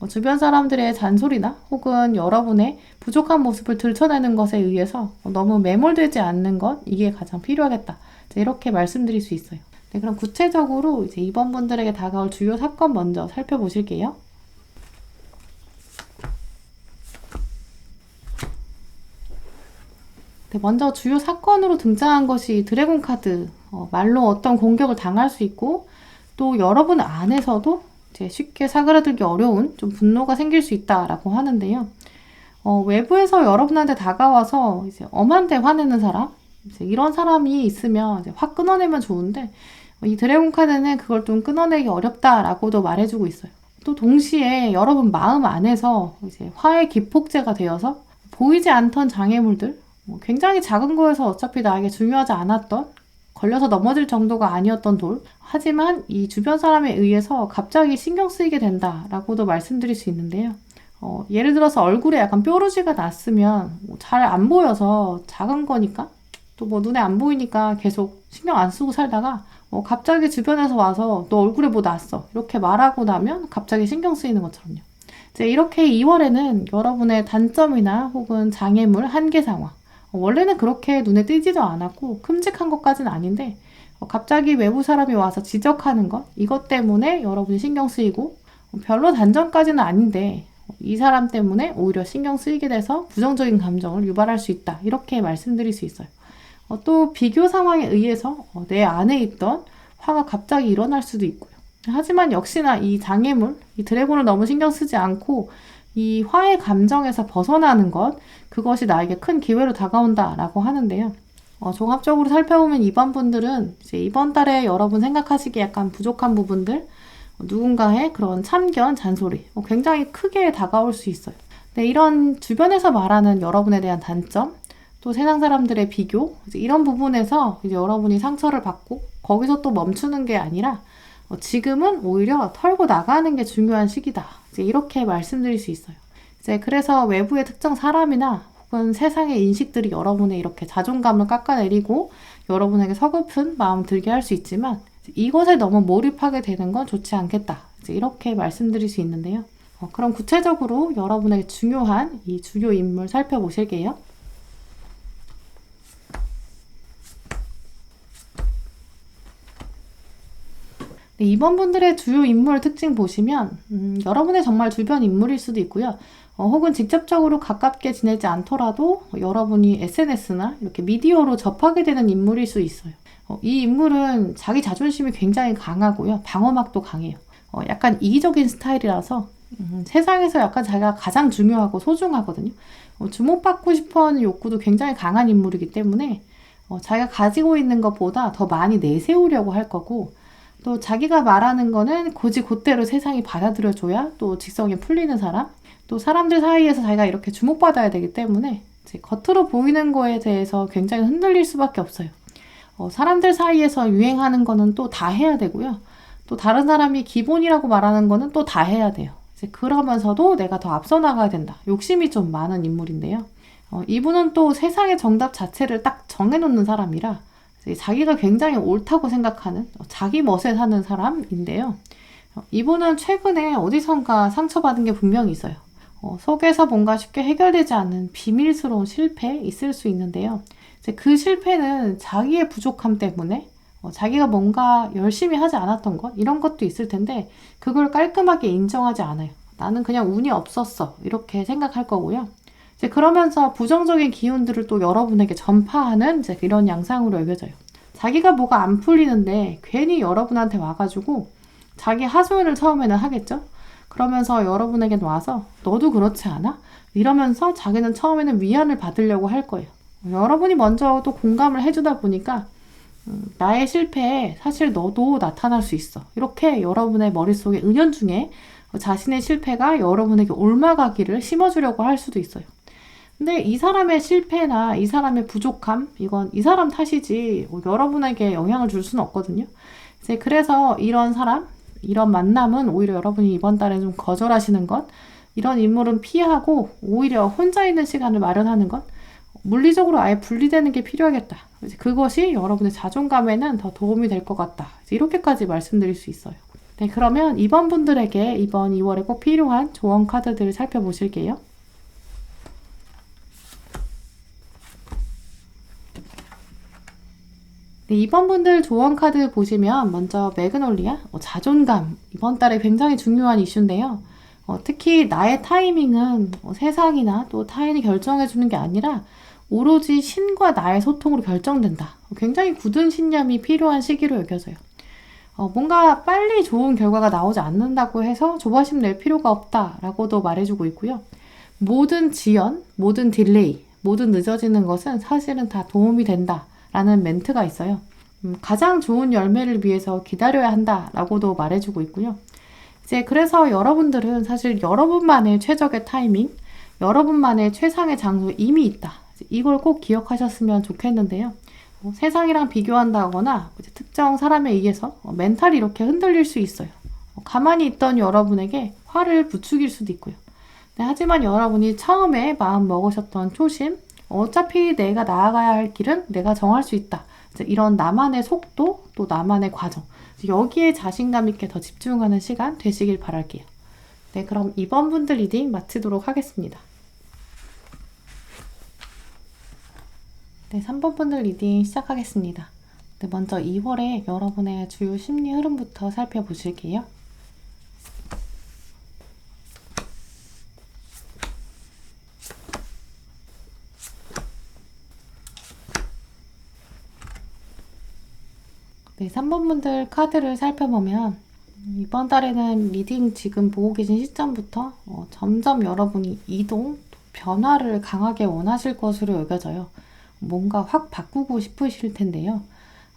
주변 사람들의 잔소리나 혹은 여러분의 부족한 모습을 들춰내는 것에 의해서 너무 매몰되지 않는 것, 이게 가장 필요하겠다, 이렇게 말씀드릴 수 있어요. 네, 그럼 구체적으로 이제 이번 분들에게 다가올 주요 사건 먼저 살펴보실게요. 네, 먼저 주요 사건으로 등장한 것이 드래곤 카드. 말로 어떤 공격을 당할 수 있고, 또 여러분 안에서도 이제 쉽게 사그라들기 어려운 좀 분노가 생길 수 있다라고 하는데요. 외부에서 여러분한테 다가와서 이제 엄한데 화내는 사람, 이제 이런 사람이 있으면 이제 확 끊어내면 좋은데, 이 드래곤 카드는 그걸 좀 끊어내기 어렵다라고도 말해주고 있어요. 또 동시에 여러분 마음 안에서 이제 화의 기폭제가 되어서 보이지 않던 장애물들, 굉장히 작은 거에서 어차피 나에게 중요하지 않았던 걸려서 넘어질 정도가 아니었던 돌. 하지만 이 주변 사람에 의해서 갑자기 신경 쓰이게 된다라고도 말씀드릴 수 있는데요. 예를 들어서 얼굴에 약간 뾰루지가 났으면 잘 안 보여서 작은 거니까 또 뭐 눈에 안 보이니까 계속 신경 안 쓰고 살다가 갑자기 주변에서 와서 너 얼굴에 뭐 났어 이렇게 말하고 나면 갑자기 신경 쓰이는 것처럼요. 이제 이렇게 2월에는 여러분의 단점이나 혹은 장애물, 한계 상황 원래는 그렇게 눈에 띄지도 않았고 큼직한 것까지는 아닌데 갑자기 외부 사람이 와서 지적하는 것 이것 때문에 여러분이 신경 쓰이고 별로 단점까지는 아닌데 이 사람 때문에 오히려 신경 쓰이게 돼서 부정적인 감정을 유발할 수 있다. 이렇게 말씀드릴 수 있어요. 또 비교 상황에 의해서 내 안에 있던 화가 갑자기 일어날 수도 있고요. 하지만 역시나 이 장애물, 이 드래곤을 너무 신경 쓰지 않고 이 화의 감정에서 벗어나는 것, 그것이 나에게 큰 기회로 다가온다라고 하는데요. 종합적으로 살펴보면 이번 분들은 이제 이번 달에 여러분 생각하시기에 약간 부족한 부분들, 누군가의 그런 참견, 잔소리 굉장히 크게 다가올 수 있어요. 네, 이런 주변에서 말하는 여러분에 대한 단점, 또 세상 사람들의 비교, 이제 이런 부분에서 이제 여러분이 상처를 받고 거기서 또 멈추는 게 아니라 지금은 오히려 털고 나가는 게 중요한 시기다. 이제 이렇게 말씀드릴 수 있어요. 이제 그래서 외부의 특정 사람이나 혹은 세상의 인식들이 여러분의 이렇게 자존감을 깎아내리고 여러분에게 서글픈 마음 들게 할 수 있지만 이것에 너무 몰입하게 되는 건 좋지 않겠다. 이제 이렇게 말씀드릴 수 있는데요. 그럼 구체적으로 여러분에게 중요한 이 주요 인물 살펴보실게요. 네, 이번 분들의 주요 인물 특징 보시면 여러분의 정말 주변 인물일 수도 있고요. 혹은 직접적으로 가깝게 지내지 않더라도 여러분이 SNS나 이렇게 미디어로 접하게 되는 인물일 수 있어요. 이 인물은 자기 자존심이 굉장히 강하고요. 방어막도 강해요. 약간 이기적인 스타일이라서 세상에서 약간 자기가 가장 중요하고 소중하거든요. 주목받고 싶어하는 욕구도 굉장히 강한 인물이기 때문에 자기가 가지고 있는 것보다 더 많이 내세우려고 할 거고 또 자기가 말하는 거는 곧이 곧대로 세상이 받아들여줘야 또 직성이 풀리는 사람 또 사람들 사이에서 자기가 이렇게 주목받아야 되기 때문에 이제 겉으로 보이는 거에 대해서 굉장히 흔들릴 수밖에 없어요. 사람들 사이에서 유행하는 거는 또 다 해야 되고요. 또 다른 사람이 기본이라고 말하는 거는 또 다 해야 돼요. 이제 그러면서도 내가 더 앞서 나가야 된다. 욕심이 좀 많은 인물인데요. 이분은 또 세상의 정답 자체를 딱 정해놓는 사람이라 자기가 굉장히 옳다고 생각하는 자기 멋에 사는 사람인데요. 이분은 최근에 어디선가 상처받은 게 분명히 있어요. 속에서 뭔가 쉽게 해결되지 않는 비밀스러운 실패 있을 수 있는데요. 이제 그 실패는 자기의 부족함 때문에 자기가 뭔가 열심히 하지 않았던 것 이런 것도 있을 텐데 그걸 깔끔하게 인정하지 않아요. 나는 그냥 운이 없었어 이렇게 생각할 거고요. 이제 그러면서 부정적인 기운들을 또 여러분에게 전파하는 이제 이런 양상으로 여겨져요. 자기가 뭐가 안 풀리는데 괜히 여러분한테 와가지고 자기 하소연을 처음에는 하겠죠. 그러면서 여러분에게 와서 너도 그렇지 않아? 이러면서 자기는 처음에는 위안을 받으려고 할 거예요. 여러분이 먼저 또 공감을 해주다 보니까 나의 실패에 사실 너도 나타날 수 있어. 이렇게 여러분의 머릿속에 은연중에 자신의 실패가 여러분에게 옮아가기를 심어주려고 할 수도 있어요. 근데 이 사람의 실패나 이 사람의 부족함, 이건 이 사람 탓이지 여러분에게 영향을 줄 수는 없거든요. 이제 그래서 이런 사람, 이런 만남은 오히려 여러분이 이번 달에 좀 거절하시는 것, 이런 인물은 피하고 오히려 혼자 있는 시간을 마련하는 것, 물리적으로 아예 분리되는 게 필요하겠다. 그것이 여러분의 자존감에는 더 도움이 될 것 같다. 이렇게까지 말씀드릴 수 있어요. 네, 그러면 이번 분들에게 이번 2월에 꼭 필요한 조언 카드들을 살펴보실게요. 네, 이번 분들 조언 카드 보시면 먼저 매그놀리아, 자존감. 이번 달에 굉장히 중요한 이슈인데요. 특히 나의 타이밍은 세상이나 또 타인이 결정해주는 게 아니라 오로지 신과 나의 소통으로 결정된다. 굉장히 굳은 신념이 필요한 시기로 여겨져요. 뭔가 빨리 좋은 결과가 나오지 않는다고 해서 조바심 낼 필요가 없다라고도 말해주고 있고요. 모든 지연, 모든 딜레이, 모든 늦어지는 것은 사실은 다 도움이 된다라는 멘트가 있어요. 가장 좋은 열매를 위해서 기다려야 한다라고도 말해주고 있고요. 이제 그래서 여러분들은 사실 여러분만의 최적의 타이밍, 여러분만의 최상의 장소 이미 있다. 이걸 꼭 기억하셨으면 좋겠는데요. 세상이랑 비교한다거나 이제 특정 사람에 의해서 멘탈이 이렇게 흔들릴 수 있어요. 가만히 있던 여러분에게 화를 부추길 수도 있고요. 네, 하지만 여러분이 처음에 마음 먹으셨던 초심, 어차피 내가 나아가야 할 길은 내가 정할 수 있다. 이런 나만의 속도, 또 나만의 과정, 여기에 자신감 있게 더 집중하는 시간 되시길 바랄게요. 네, 그럼 이번 분들 리딩 마치도록 하겠습니다. 네, 3번 분들 리딩 시작하겠습니다. 네, 먼저 2월에 여러분의 주요 심리 흐름부터 살펴보실게요. 네, 3번 분들 카드를 살펴보면 이번 달에는 리딩 지금 보고 계신 시점부터 점점 여러분이 이동, 변화를 강하게 원하실 것으로 여겨져요. 뭔가 확 바꾸고 싶으실 텐데요.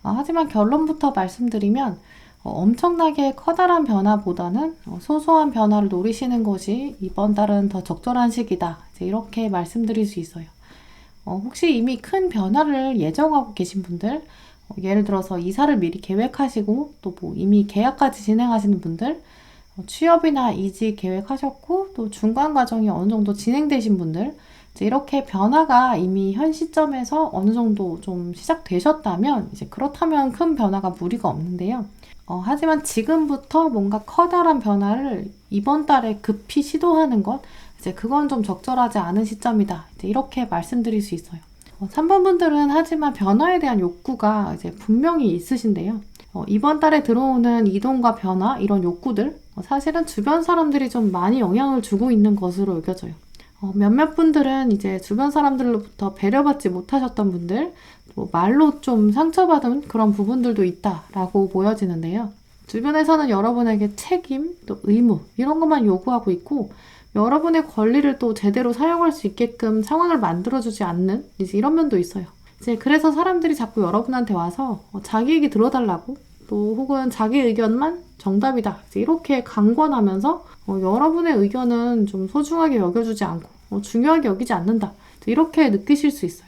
하지만 결론부터 말씀드리면 엄청나게 커다란 변화보다는 소소한 변화를 노리시는 것이 이번 달은 더 적절한 시기다. 이렇게 말씀드릴 수 있어요. 혹시 이미 큰 변화를 예정하고 계신 분들, 예를 들어서 이사를 미리 계획하시고 또 뭐 이미 계약까지 진행하시는 분들, 취업이나 이직 계획하셨고 또 중간 과정이 어느 정도 진행되신 분들, 이렇게 변화가 이미 현 시점에서 어느 정도 좀 시작되셨다면 이제 그렇다면 큰 변화가 무리가 없는데요. 하지만 지금부터 뭔가 커다란 변화를 이번 달에 급히 시도하는 것, 이제 그건 좀 적절하지 않은 시점이다. 이제 이렇게 말씀드릴 수 있어요. 3번 분들은 하지만 변화에 대한 욕구가 이제 분명히 있으신데요. 이번 달에 들어오는 이동과 변화, 이런 욕구들, 사실은 주변 사람들이 좀 많이 영향을 주고 있는 것으로 여겨져요. 몇몇 분들은 이제 주변 사람들로부터 배려받지 못하셨던 분들, 또 말로 좀 상처받은 그런 부분들도 있다라고 보여지는데요. 주변에서는 여러분에게 책임, 또 의무, 이런 것만 요구하고 있고, 여러분의 권리를 또 제대로 사용할 수 있게끔 상황을 만들어주지 않는 이제 이런 면도 있어요. 이제 그래서 사람들이 자꾸 여러분한테 와서 자기 얘기 들어달라고, 또 혹은 자기 의견만 정답이다. 이렇게 강권하면서 여러분의 의견은 좀 소중하게 여겨주지 않고 중요하게 여기지 않는다. 이렇게 느끼실 수 있어요.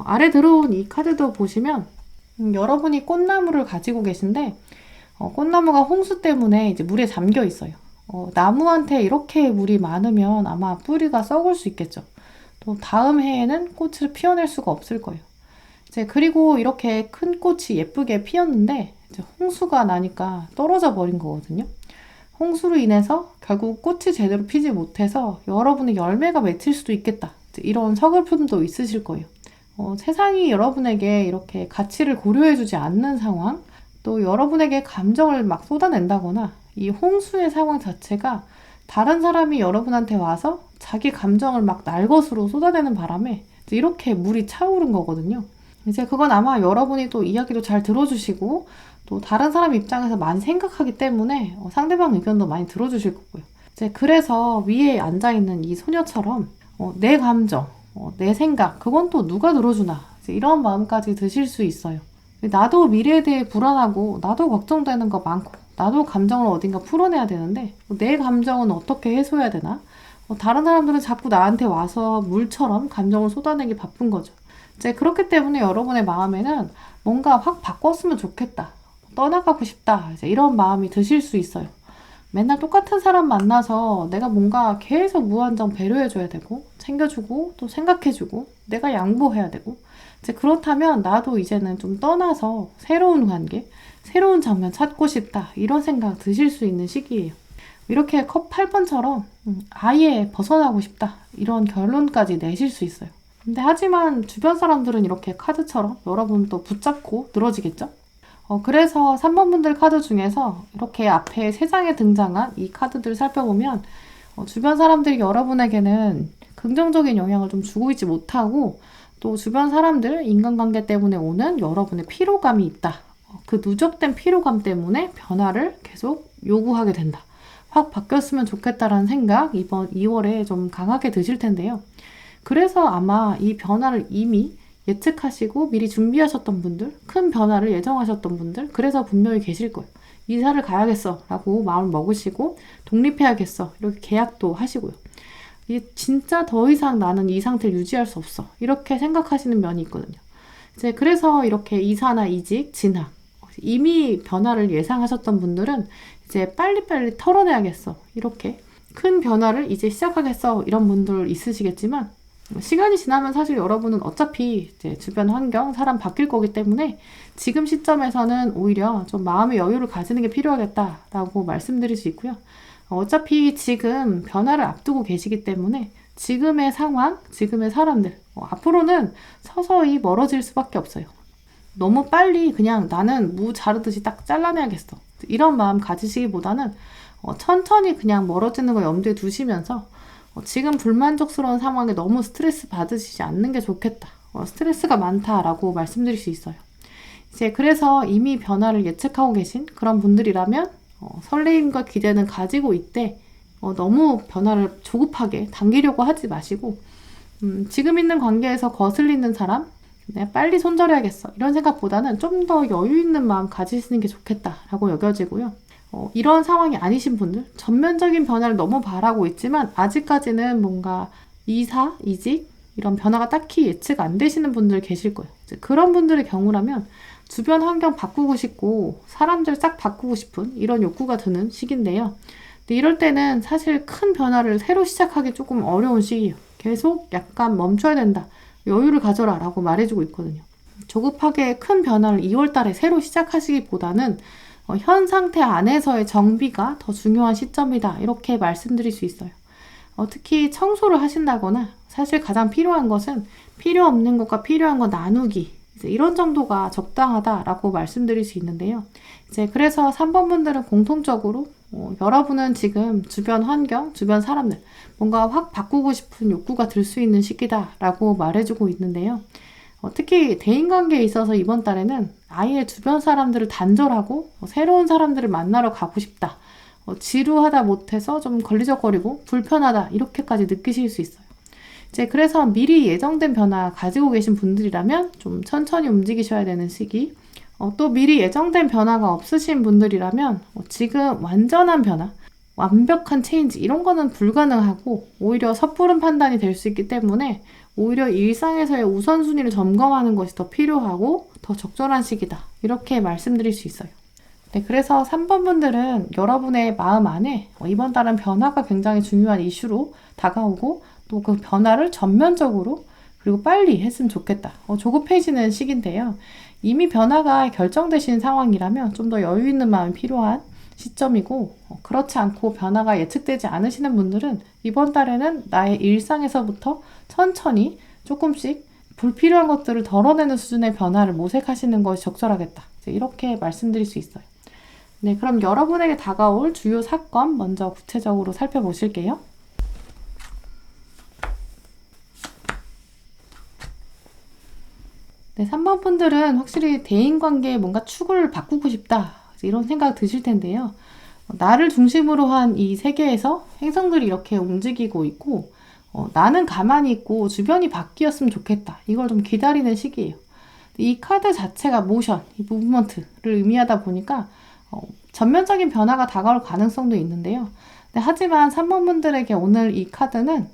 아래 들어온 이 카드도 보시면 여러분이 꽃나무를 가지고 계신데 꽃나무가 홍수 때문에 이제 물에 잠겨 있어요. 나무한테 이렇게 물이 많으면 아마 뿌리가 썩을 수 있겠죠. 또 다음 해에는 꽃을 피워낼 수가 없을 거예요. 이제 그리고 이렇게 큰 꽃이 예쁘게 피었는데 이제 홍수가 나니까 떨어져 버린 거거든요. 홍수로 인해서 결국 꽃이 제대로 피지 못해서 여러분의 열매가 맺힐 수도 있겠다. 이런 서글픔도 있으실 거예요. 세상이 여러분에게 이렇게 가치를 고려해주지 않는 상황, 또 여러분에게 감정을 막 쏟아낸다거나 이 홍수의 상황 자체가 다른 사람이 여러분한테 와서 자기 감정을 막 날것으로 쏟아내는 바람에 이렇게 물이 차오른 거거든요. 이제 그건 아마 여러분이 또 이야기도 잘 들어주시고 또 다른 사람 입장에서 많이 생각하기 때문에 상대방 의견도 많이 들어주실 거고요. 이제 그래서 위에 앉아있는 이 소녀처럼 내 감정, 내 생각, 그건 또 누가 들어주나 이제 이런 마음까지 드실 수 있어요. 나도 미래에 대해 불안하고 나도 걱정되는 거 많고 나도 감정을 어딘가 풀어내야 되는데 내 감정은 어떻게 해소해야 되나? 다른 사람들은 자꾸 나한테 와서 물처럼 감정을 쏟아내기 바쁜 거죠. 이제 그렇기 때문에 여러분의 마음에는 뭔가 확 바꿨으면 좋겠다. 떠나가고 싶다. 이제 이런 마음이 드실 수 있어요. 맨날 똑같은 사람 만나서 내가 뭔가 계속 무한정 배려해줘야 되고 챙겨주고 또 생각해주고 내가 양보해야 되고 이제 그렇다면 나도 이제는 좀 떠나서 새로운 관계, 새로운 장면 찾고 싶다. 이런 생각 드실 수 있는 시기예요. 이렇게 컵 8번처럼 아예 벗어나고 싶다. 이런 결론까지 내실 수 있어요. 근데 하지만 주변 사람들은 이렇게 카드처럼 여러분 또 붙잡고 늘어지겠죠? 그래서 3번 분들 카드 중에서 이렇게 앞에 세 장에 등장한 이 카드들 살펴보면 주변 사람들이 여러분에게는 긍정적인 영향을 좀 주고 있지 못하고 또 주변 사람들 인간관계 때문에 오는 여러분의 피로감이 있다. 그 누적된 피로감 때문에 변화를 계속 요구하게 된다. 확 바뀌었으면 좋겠다라는 생각 이번 2월에 좀 강하게 드실 텐데요. 그래서 아마 이 변화를 이미 예측하시고 미리 준비하셨던 분들, 큰 변화를 예정하셨던 분들, 그래서 분명히 계실 거예요. 이사를 가야겠어 라고 마음을 먹으시고 독립해야겠어 이렇게 계약도 하시고요. 이게 진짜 더 이상 나는 이 상태를 유지할 수 없어 이렇게 생각하시는 면이 있거든요. 이제 그래서 이렇게 이사나 이직, 진학, 이미 변화를 예상하셨던 분들은 이제 빨리빨리 털어내야겠어. 이렇게 큰 변화를 이제 시작하겠어. 이런 분들 있으시겠지만 시간이 지나면 사실 여러분은 어차피 이제 주변 환경, 사람 바뀔 거기 때문에 지금 시점에서는 오히려 좀 마음의 여유를 가지는 게 필요하겠다라고 말씀드릴 수 있고요. 어차피 지금 변화를 앞두고 계시기 때문에 지금의 상황, 지금의 사람들, 앞으로는 서서히 멀어질 수밖에 없어요. 너무 빨리 그냥 나는 무 자르듯이 딱 잘라내야겠어. 이런 마음 가지시기보다는 천천히 그냥 멀어지는 거 염두에 두시면서 지금 불만족스러운 상황에 너무 스트레스 받으시지 않는 게 좋겠다. 스트레스가 많다라고 말씀드릴 수 있어요. 이제 그래서 이미 변화를 예측하고 계신 그런 분들이라면 설레임과 기대는 가지고 있되 너무 변화를 조급하게 당기려고 하지 마시고 지금 있는 관계에서 거슬리는 사람 내가 빨리 손절해야겠어 이런 생각보다는 좀 더 여유 있는 마음 가지시는 게 좋겠다라고 여겨지고요. 이런 상황이 아니신 분들 전면적인 변화를 너무 바라고 있지만 아직까지는 뭔가 이사, 이직 이런 변화가 딱히 예측 안 되시는 분들 계실 거예요. 이제 그런 분들의 경우라면 주변 환경 바꾸고 싶고 사람들 싹 바꾸고 싶은 이런 욕구가 드는 시기인데요. 근데 이럴 때는 사실 큰 변화를 새로 시작하기 조금 어려운 시기예요. 계속 약간 멈춰야 된다. 여유를 가져라 라고 말해주고 있거든요. 조급하게 큰 변화를 2월 달에 새로 시작하시기보다는 현 상태 안에서의 정비가 더 중요한 시점이다. 이렇게 말씀드릴 수 있어요. 특히 청소를 하신다거나 사실 가장 필요한 것은 필요 없는 것과 필요한 거 나누기. 이런 정도가 적당하다라고 말씀드릴 수 있는데요. 이제 그래서 3번 분들은 공통적으로 여러분은 지금 주변 환경, 주변 사람들 뭔가 확 바꾸고 싶은 욕구가 들 수 있는 시기다라고 말해주고 있는데요. 특히 대인관계에 있어서 이번 달에는 아예 주변 사람들을 단절하고 새로운 사람들을 만나러 가고 싶다. 지루하다 못해서 좀 걸리적거리고 불편하다 이렇게까지 느끼실 수 있어요. 이제 그래서 미리 예정된 변화 가지고 계신 분들이라면 좀 천천히 움직이셔야 되는 시기. 또 미리 예정된 변화가 없으신 분들이라면 지금 완전한 변화, 완벽한 체인지 이런 거는 불가능하고 오히려 섣부른 판단이 될 수 있기 때문에 오히려 일상에서의 우선순위를 점검하는 것이 더 필요하고 더 적절한 시기다. 이렇게 말씀드릴 수 있어요. 네, 그래서 3번 분들은 여러분의 마음 안에 이번 달은 변화가 굉장히 중요한 이슈로 다가오고 또 그 변화를 전면적으로 그리고 빨리 했으면 좋겠다. 조급해지는 시기인데요. 이미 변화가 결정되신 상황이라면 좀 더 여유 있는 마음이 필요한 시점이고 그렇지 않고 변화가 예측되지 않으시는 분들은 이번 달에는 나의 일상에서부터 천천히 조금씩 불필요한 것들을 덜어내는 수준의 변화를 모색하시는 것이 적절하겠다. 이렇게 말씀드릴 수 있어요. 네, 그럼 여러분에게 다가올 주요 사건 먼저 구체적으로 살펴보실게요. 네, 3번 분들은 확실히 대인관계에 뭔가 축을 바꾸고 싶다. 이런 생각 드실 텐데요. 나를 중심으로 한 이 세계에서 행성들이 이렇게 움직이고 있고 나는 가만히 있고 주변이 바뀌었으면 좋겠다. 이걸 좀 기다리는 시기예요. 이 카드 자체가 모션, 이 무브먼트를 의미하다 보니까 전면적인 변화가 다가올 가능성도 있는데요. 네, 하지만 3번 분들에게 오늘 이 카드는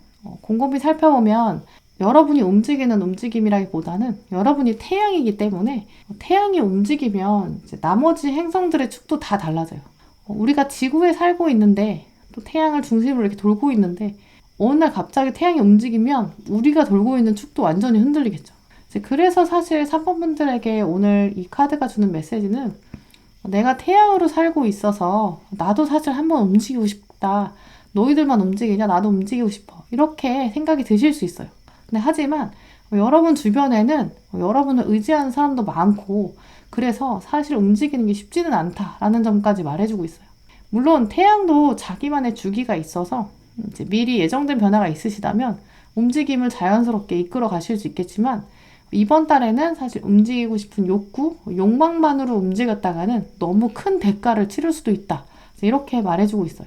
곰곰이 살펴보면 여러분이 움직이는 움직임이라기보다는 여러분이 태양이기 때문에 태양이 움직이면 이제 나머지 행성들의 축도 다 달라져요. 우리가 지구에 살고 있는데 또 태양을 중심으로 이렇게 돌고 있는데 어느 날 갑자기 태양이 움직이면 우리가 돌고 있는 축도 완전히 흔들리겠죠. 이제 그래서 사실 3번 분들에게 오늘 이 카드가 주는 메시지는 내가 태양으로 살고 있어서 나도 사실 한번 움직이고 싶다. 너희들만 움직이냐? 나도 움직이고 싶어. 이렇게 생각이 드실 수 있어요. 근데 하지만 여러분 주변에는 여러분을 의지하는 사람도 많고 그래서 사실 움직이는 게 쉽지는 않다라는 점까지 말해주고 있어요. 물론 태양도 자기만의 주기가 있어서 이제 미리 예정된 변화가 있으시다면 움직임을 자연스럽게 이끌어 가실 수 있겠지만 이번 달에는 사실 움직이고 싶은 욕구, 욕망만으로 움직였다가는 너무 큰 대가를 치를 수도 있다. 이렇게 말해주고 있어요.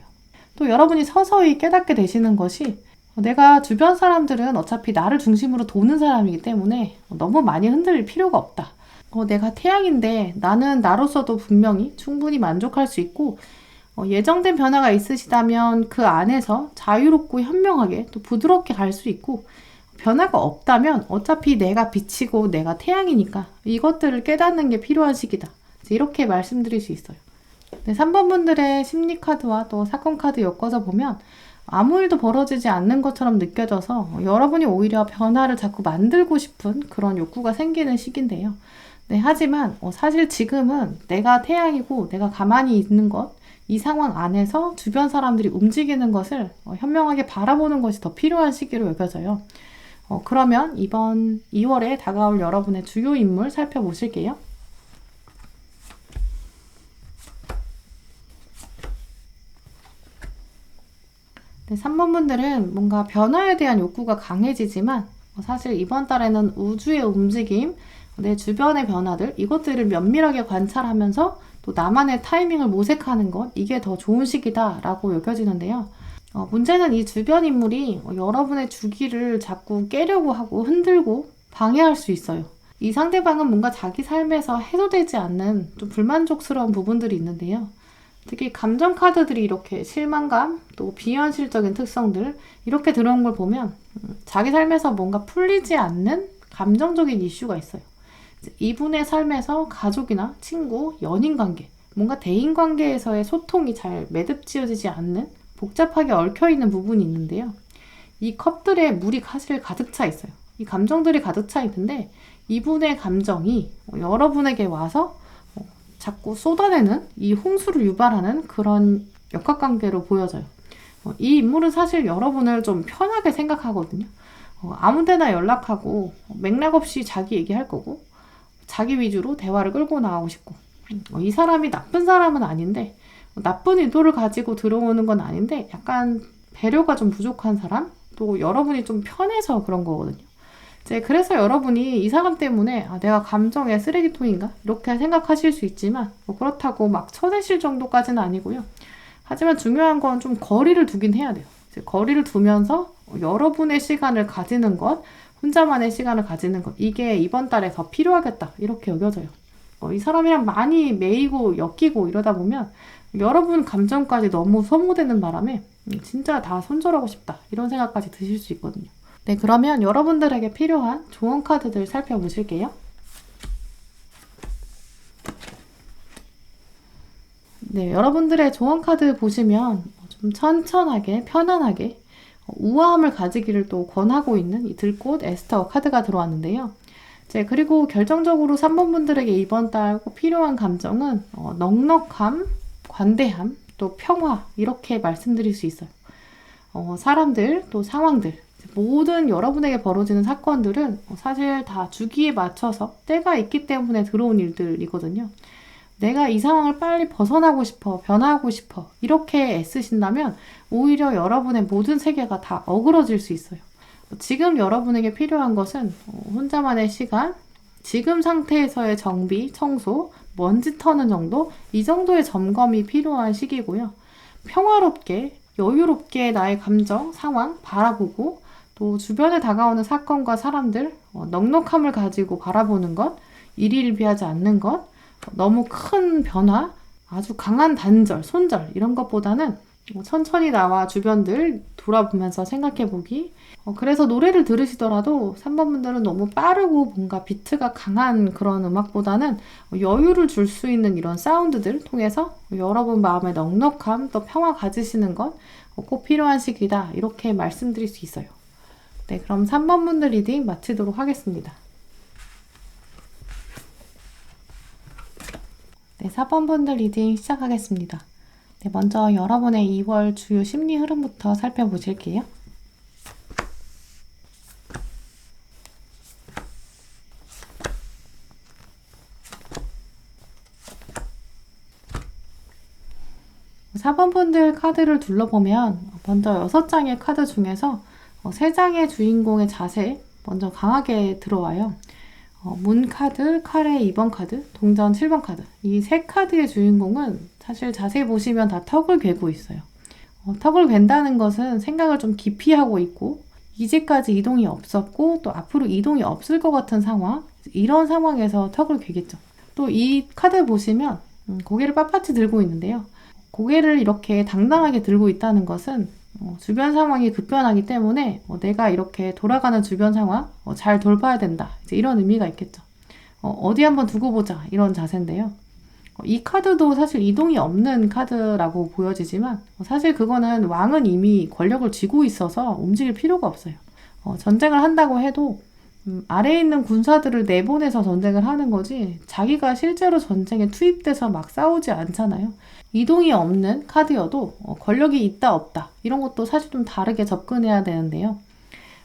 또 여러분이 서서히 깨닫게 되시는 것이 내가 주변 사람들은 어차피 나를 중심으로 도는 사람이기 때문에 너무 많이 흔들릴 필요가 없다. 내가 태양인데 나는 나로서도 분명히 충분히 만족할 수 있고 예정된 변화가 있으시다면 그 안에서 자유롭고 현명하게 또 부드럽게 갈 수 있고 변화가 없다면 어차피 내가 빛이고 내가 태양이니까 이것들을 깨닫는 게 필요한 시기다. 이렇게 말씀드릴 수 있어요. 네, 3번 분들의 심리 카드와 또 사건 카드 엮어서 보면 아무 일도 벌어지지 않는 것처럼 느껴져서 여러분이 오히려 변화를 자꾸 만들고 싶은 그런 욕구가 생기는 시기인데요. 네, 하지만 사실 지금은 내가 태양이고 내가 가만히 있는 것, 이 상황 안에서 주변 사람들이 움직이는 것을 현명하게 바라보는 것이 더 필요한 시기로 여겨져요. 그러면 이번 2월에 다가올 여러분의 주요 인물 살펴보실게요. 네, 3번 분들은 뭔가 변화에 대한 욕구가 강해지지만 사실 이번 달에는 우주의 움직임, 내 주변의 변화들, 이것들을 면밀하게 관찰하면서 또 나만의 타이밍을 모색하는 것, 이게 더 좋은 시기다라고 여겨지는데요. 문제는 이 주변 인물이 여러분의 주기를 자꾸 깨려고 하고 흔들고 방해할 수 있어요. 이 상대방은 뭔가 자기 삶에서 해소되지 않는 좀 불만족스러운 부분들이 있는데요. 특히 감정 카드들이 이렇게 실망감, 또 비현실적인 특성들 이렇게 들어온 걸 보면 자기 삶에서 뭔가 풀리지 않는 감정적인 이슈가 있어요. 이분의 삶에서 가족이나 친구, 연인관계, 뭔가 대인관계에서의 소통이 잘 매듭지어지지 않는 복잡하게 얽혀있는 부분이 있는데요. 이 컵들에 물이 사실 가득 차 있어요. 이 감정들이 가득 차 있는데 이분의 감정이 여러분에게 와서 자꾸 쏟아내는 이 홍수를 유발하는 그런 역학관계로 보여져요. 이 인물은 사실 여러분을 좀 편하게 생각하거든요. 아무 데나 연락하고 맥락 없이 자기 얘기할 거고 자기 위주로 대화를 끌고 나가고 싶고 이 사람이 나쁜 사람은 아닌데 나쁜 의도를 가지고 들어오는 건 아닌데 약간 배려가 좀 부족한 사람? 또 여러분이 좀 편해서 그런 거거든요. 그래서 여러분이 이 사람 때문에 내가 감정의 쓰레기통인가? 이렇게 생각하실 수 있지만 그렇다고 막 쳐내실 정도까지는 아니고요. 하지만 중요한 건 좀 거리를 두긴 해야 돼요. 거리를 두면서 여러분의 시간을 가지는 것, 혼자만의 시간을 가지는 것, 이게 이번 달에 더 필요하겠다 이렇게 여겨져요. 이 사람이랑 많이 매이고 엮이고 이러다 보면 여러분 감정까지 너무 소모되는 바람에 진짜 다 손절하고 싶다 이런 생각까지 드실 수 있거든요. 네, 그러면 여러분들에게 필요한 조언 카드들 살펴보실게요. 네, 여러분들의 조언 카드 보시면 좀 천천하게 편안하게 우아함을 가지기를 또 권하고 있는 이 들꽃 에스터 카드가 들어왔는데요. 그리고 결정적으로 3번 분들에게 이번 달 꼭 필요한 감정은 넉넉함, 관대함, 또 평화 이렇게 말씀드릴 수 있어요. 사람들, 또 상황들, 모든 여러분에게 벌어지는 사건들은 사실 다 주기에 맞춰서 때가 있기 때문에 들어온 일들이거든요. 내가 이 상황을 빨리 벗어나고 싶어, 변화하고 싶어 이렇게 애쓰신다면 오히려 여러분의 모든 세계가 다 어그러질 수 있어요. 지금 여러분에게 필요한 것은 혼자만의 시간, 지금 상태에서의 정비, 청소, 먼지 터는 정도, 이 정도의 점검이 필요한 시기고요. 평화롭게, 여유롭게 나의 감정, 상황 바라보고 또 주변에 다가오는 사건과 사람들, 넉넉함을 가지고 바라보는 것, 일희일비하지 않는 것, 너무 큰 변화, 아주 강한 단절, 손절 이런 것보다는 천천히 나와 주변들 돌아보면서 생각해보기. 그래서 노래를 들으시더라도 3번 분들은 너무 빠르고 뭔가 비트가 강한 그런 음악보다는 여유를 줄 수 있는 이런 사운드들 통해서 여러분 마음의 넉넉함 또 평화 가지시는 것 꼭 필요한 시기다 이렇게 말씀드릴 수 있어요. 네, 그럼 3번 분들 리딩 마치도록 하겠습니다. 네, 4번 분들 리딩 시작하겠습니다. 네, 먼저 여러분의 2월 주요 심리 흐름부터 살펴보실게요. (4번) 분들 카드를 둘러보면 먼저 6장의 카드 중에서 3장의 주인공의 자세 먼저 강하게 들어와요. 문 카드, 카레 2번 카드, 동전 7번 카드 이 세 카드의 주인공은 사실 자세히 보시면 다 턱을 괴고 있어요. 턱을 괸다는 것은 생각을 좀 깊이 하고 있고 이제까지 이동이 없었고 또 앞으로 이동이 없을 것 같은 상황, 이런 상황에서 턱을 괴겠죠. 또 이 카드 보시면 고개를 빳빳이 들고 있는데요. 고개를 이렇게 당당하게 들고 있다는 것은 주변 상황이 급변하기 때문에 내가 이렇게 돌아가는 주변 상황 잘 돌봐야 된다. 이제 이런 의미가 있겠죠. 어디 한번 두고 보자 이런 자세인데요. 이 카드도 사실 이동이 없는 카드라고 보여지지만 사실 그거는 왕은 이미 권력을 쥐고 있어서 움직일 필요가 없어요. 전쟁을 한다고 해도 아래에 있는 군사들을 내보내서 전쟁을 하는 거지 자기가 실제로 전쟁에 투입돼서 막 싸우지 않잖아요. 이동이 없는 카드여도 권력이 있다 없다 이런 것도 사실 좀 다르게 접근해야 되는데요.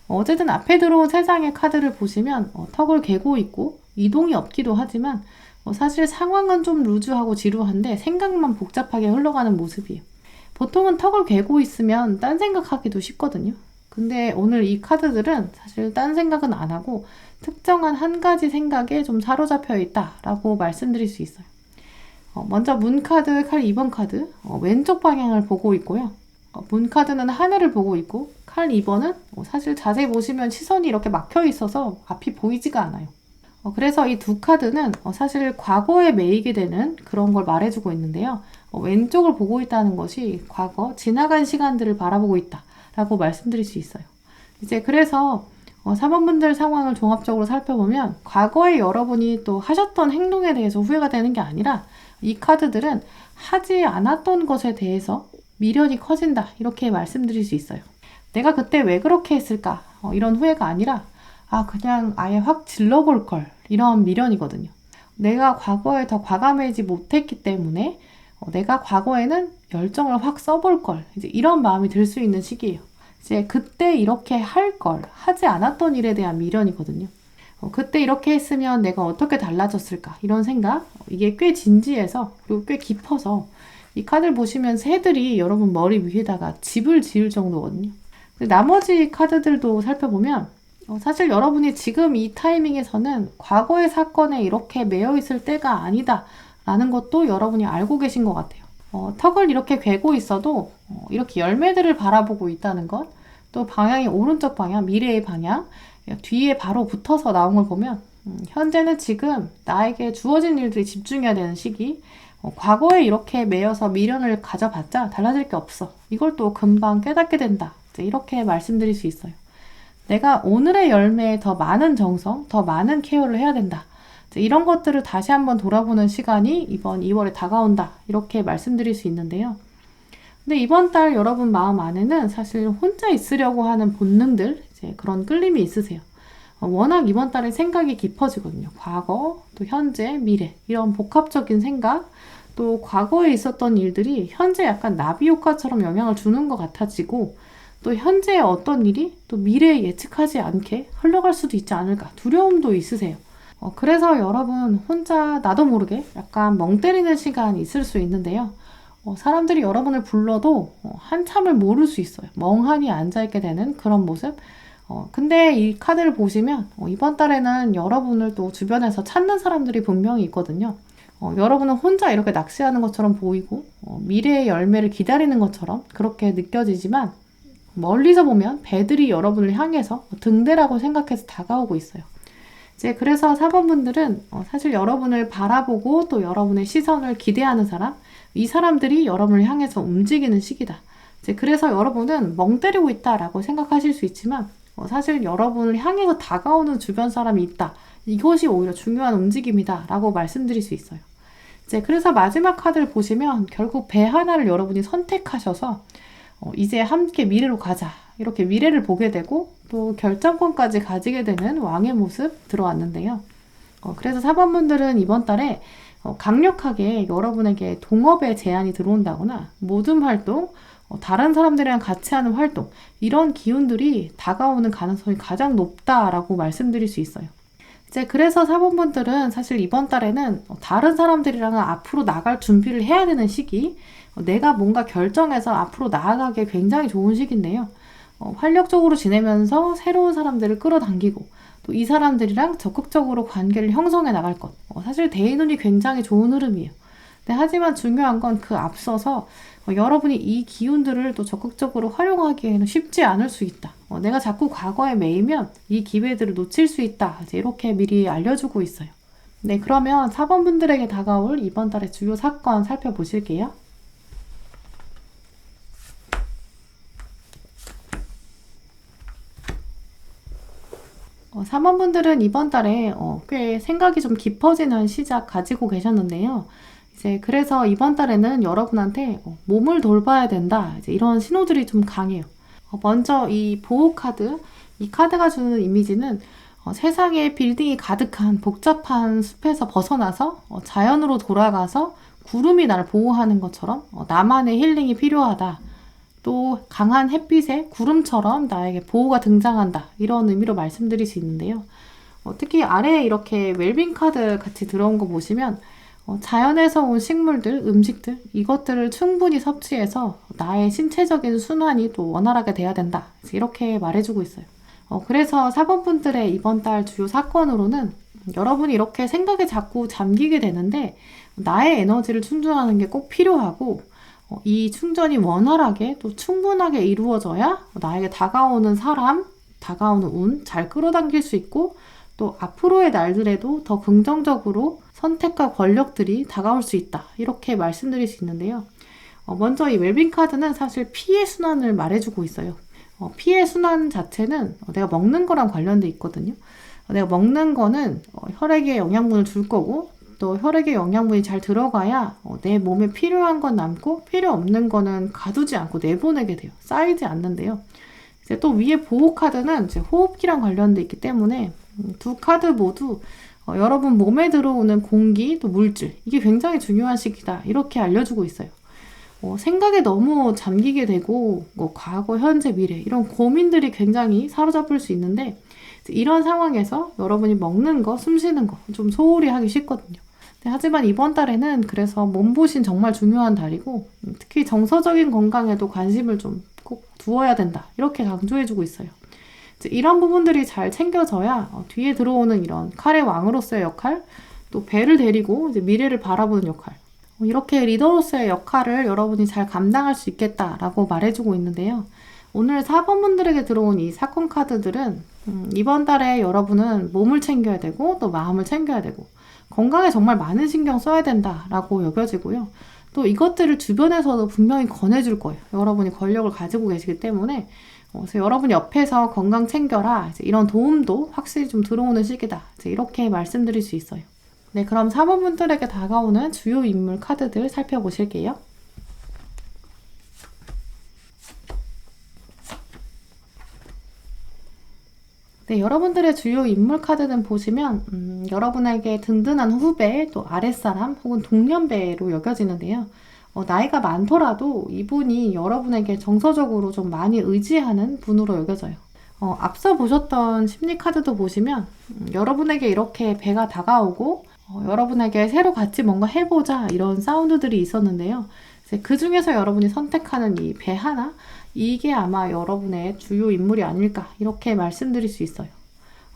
어쨌든 앞에 들어온 세 장의 카드를 보시면 턱을 개고 있고 이동이 없기도 하지만 사실 상황은 좀 루즈하고 지루한데 생각만 복잡하게 흘러가는 모습이에요. 보통은 턱을 괴고 있으면 딴 생각하기도 쉽거든요. 근데 오늘 이 카드들은 사실 딴 생각은 안 하고 특정한 한 가지 생각에 좀 사로잡혀 있다라고 말씀드릴 수 있어요. 먼저 문 카드, 칼 2번 카드 왼쪽 방향을 보고 있고요. 문 카드는 하늘을 보고 있고 칼 2번은 사실 자세히 보시면 시선이 이렇게 막혀 있어서 앞이 보이지가 않아요. 그래서 이 두 카드는 사실 과거에 매이게 되는 그런 걸 말해주고 있는데요. 왼쪽을 보고 있다는 것이 과거, 지나간 시간들을 바라보고 있다라고 말씀드릴 수 있어요. 이제 그래서 사모분들 상황을 종합적으로 살펴보면 과거에 여러분이 또 하셨던 행동에 대해서 후회가 되는 게 아니라 이 카드들은 하지 않았던 것에 대해서 미련이 커진다 이렇게 말씀드릴 수 있어요. 내가 그때 왜 그렇게 했을까 이런 후회가 아니라 그냥 아예 확 질러볼 걸 이런 미련이거든요. 내가 과거에 더 과감하지 못했기 때문에 내가 과거에는 열정을 확 써볼 걸 이제 이런 마음이 들 수 있는 시기예요. 이제 그때 이렇게 할 걸 하지 않았던 일에 대한 미련이거든요. 그때 이렇게 했으면 내가 어떻게 달라졌을까 이런 생각 이게 꽤 진지해서 그리고 꽤 깊어서 이 카드를 보시면 새들이 여러분 머리 위에다가 집을 지을 정도거든요. 나머지 카드들도 살펴보면 사실 여러분이 지금 이 타이밍에서는 과거의 사건에 이렇게 매여 있을 때가 아니다 라는 것도 여러분이 알고 계신 것 같아요. 턱을 이렇게 괴고 있어도 이렇게 열매들을 바라보고 있다는 것, 또 방향이 오른쪽 방향, 미래의 방향 뒤에 바로 붙어서 나온 걸 보면 현재는 지금 나에게 주어진 일들이 집중해야 되는 시기, 과거에 이렇게 매여서 미련을 가져봤자 달라질 게 없어. 이걸 또 금방 깨닫게 된다. 이렇게 말씀드릴 수 있어요. 내가 오늘의 열매에 더 많은 정성, 더 많은 케어를 해야 된다. 이런 것들을 다시 한번 돌아보는 시간이 이번 2월에 다가온다. 이렇게 말씀드릴 수 있는데요. 근데 이번 달 여러분 마음 안에는 사실 혼자 있으려고 하는 본능들, 이제 그런 끌림이 있으세요. 워낙 이번 달에 생각이 깊어지거든요. 과거, 또 현재, 미래 이런 복합적인 생각, 또 과거에 있었던 일들이 현재 약간 나비 효과처럼 영향을 주는 것 같아지고 또 현재의 어떤 일이 또 미래에 예측하지 않게 흘러갈 수도 있지 않을까 두려움도 있으세요. 그래서 여러분 혼자 나도 모르게 약간 멍 때리는 시간이 있을 수 있는데요. 사람들이 여러분을 불러도 한참을 모를 수 있어요. 멍하니 앉아있게 되는 그런 모습. 근데 이 카드를 보시면 이번 달에는 여러분을 또 주변에서 찾는 사람들이 분명히 있거든요. 여러분은 혼자 이렇게 낚시하는 것처럼 보이고 미래의 열매를 기다리는 것처럼 그렇게 느껴지지만 멀리서 보면 배들이 여러분을 향해서 등대라고 생각해서 다가오고 있어요. 이제 그래서 사번분들은 사실 여러분을 바라보고 또 여러분의 시선을 기대하는 사람, 이 사람들이 여러분을 향해서 움직이는 시기다. 이제 그래서 여러분은 멍 때리고 있다라고 생각하실 수 있지만 사실 여러분을 향해서 다가오는 주변 사람이 있다. 이것이 오히려 중요한 움직임이다 라고 말씀드릴 수 있어요. 이제 그래서 마지막 카드를 보시면 결국 배 하나를 여러분이 선택하셔서 이제 함께 미래로 가자. 이렇게 미래를 보게 되고 또 결정권까지 가지게 되는 왕의 모습 들어왔는데요. 그래서 사번분들은 이번 달에 강력하게 여러분에게 동업의 제안이 들어온다거나 모든 활동, 다른 사람들이랑 같이 하는 활동 이런 기운들이 다가오는 가능성이 가장 높다라고 말씀드릴 수 있어요. 이제 그래서 사번분들은 사실 이번 달에는 다른 사람들이랑은 앞으로 나갈 준비를 해야 되는 시기, 내가 뭔가 결정해서 앞으로 나아가기에 굉장히 좋은 시기인데요. 활력적으로 지내면서 새로운 사람들을 끌어당기고 또 이 사람들이랑 적극적으로 관계를 형성해 나갈 것. 사실 대인운이 굉장히 좋은 흐름이에요. 하지만 중요한 건 그 앞서서 여러분이 이 기운들을 또 적극적으로 활용하기에는 쉽지 않을 수 있다. 내가 자꾸 과거에 매이면 이 기회들을 놓칠 수 있다. 이렇게 미리 알려주고 있어요. 네, 그러면 4번분들에게 다가올 이번 달의 주요 사건 살펴보실게요. 사모분들은 이번 달에 꽤 생각이 좀 깊어지는 시작 가지고 계셨는데요. 이제 그래서 이번 달에는 여러분한테 몸을 돌봐야 된다. 이제 이런 신호들이 좀 강해요. 먼저 이 보호카드, 이 카드가 주는 이미지는 세상에 빌딩이 가득한 복잡한 숲에서 벗어나서 자연으로 돌아가서 구름이 날 보호하는 것처럼 나만의 힐링이 필요하다. 또 강한 햇빛에 구름처럼 나에게 보호가 등장한다. 이런 의미로 말씀드릴 수 있는데요. 특히 아래에 이렇게 웰빙 카드 같이 들어온 거 보시면 자연에서 온 식물들, 음식들 이것들을 충분히 섭취해서 나의 신체적인 순환이 또 원활하게 돼야 된다. 이렇게 말해주고 있어요. 그래서 사번분들의 이번 달 주요 사건으로는 여러분이 이렇게 생각에 자꾸 잠기게 되는데 나의 에너지를 충전하는 게 꼭 필요하고 이 충전이 원활하게 또 충분하게 이루어져야 나에게 다가오는 사람, 다가오는 운 잘 끌어당길 수 있고 또 앞으로의 날들에도 더 긍정적으로 선택과 권력들이 다가올 수 있다. 이렇게 말씀드릴 수 있는데요. 먼저 이 웰빙 카드는 사실 피의 순환을 말해주고 있어요. 피의 순환 자체는 내가 먹는 거랑 관련돼 있거든요. 내가 먹는 거는 혈액에 영양분을 줄 거고 또 혈액에 영양분이 잘 들어가야 내 몸에 필요한 건 남고 필요 없는 거는 가두지 않고 내보내게 돼요. 쌓이지 않는데요. 이제 또 위에 보호 카드는 이제 호흡기랑 관련돼 있기 때문에 두 카드 모두 여러분 몸에 들어오는 공기 또 물질 이게 굉장히 중요한 시기다 이렇게 알려주고 있어요. 생각에 너무 잠기게 되고 과거, 현재, 미래 이런 고민들이 굉장히 사로잡을 수 있는데 이런 상황에서 여러분이 먹는 거, 숨 쉬는 거 좀 소홀히 하기 쉽거든요. 하지만 이번 달에는 그래서 몸보신 정말 중요한 달이고 특히 정서적인 건강에도 관심을 좀 꼭 두어야 된다 이렇게 강조해주고 있어요. 이런 부분들이 잘 챙겨져야 뒤에 들어오는 이런 칼의 왕으로서의 역할 또 배를 데리고 이제 미래를 바라보는 역할 이렇게 리더로서의 역할을 여러분이 잘 감당할 수 있겠다라고 말해주고 있는데요. 오늘 4번분들에게 들어온 이 사건 카드들은 이번 달에 여러분은 몸을 챙겨야 되고 또 마음을 챙겨야 되고 건강에 정말 많은 신경 써야 된다라고 여겨지고요. 또 이것들을 주변에서도 분명히 권해줄 거예요. 여러분이 권력을 가지고 계시기 때문에 그래서 여러분 옆에서 건강 챙겨라 이런 도움도 확실히 좀 들어오는 시기다 이렇게 말씀드릴 수 있어요. 네, 그럼 4번분들에게 다가오는 주요 인물 카드들 살펴보실게요. 네, 여러분들의 주요 인물 카드는 보시면 여러분에게 든든한 후배, 또 아랫사람 혹은 동년배로 여겨지는데요. 나이가 많더라도 이분이 여러분에게 정서적으로 좀 많이 의지하는 분으로 여겨져요. 앞서 보셨던 심리 카드도 보시면 여러분에게 이렇게 배가 다가오고 여러분에게 새로 같이 뭔가 해보자 이런 사운드들이 있었는데요. 그 중에서 여러분이 선택하는 이 배 하나 이게 아마 여러분의 주요 인물이 아닐까 이렇게 말씀드릴 수 있어요.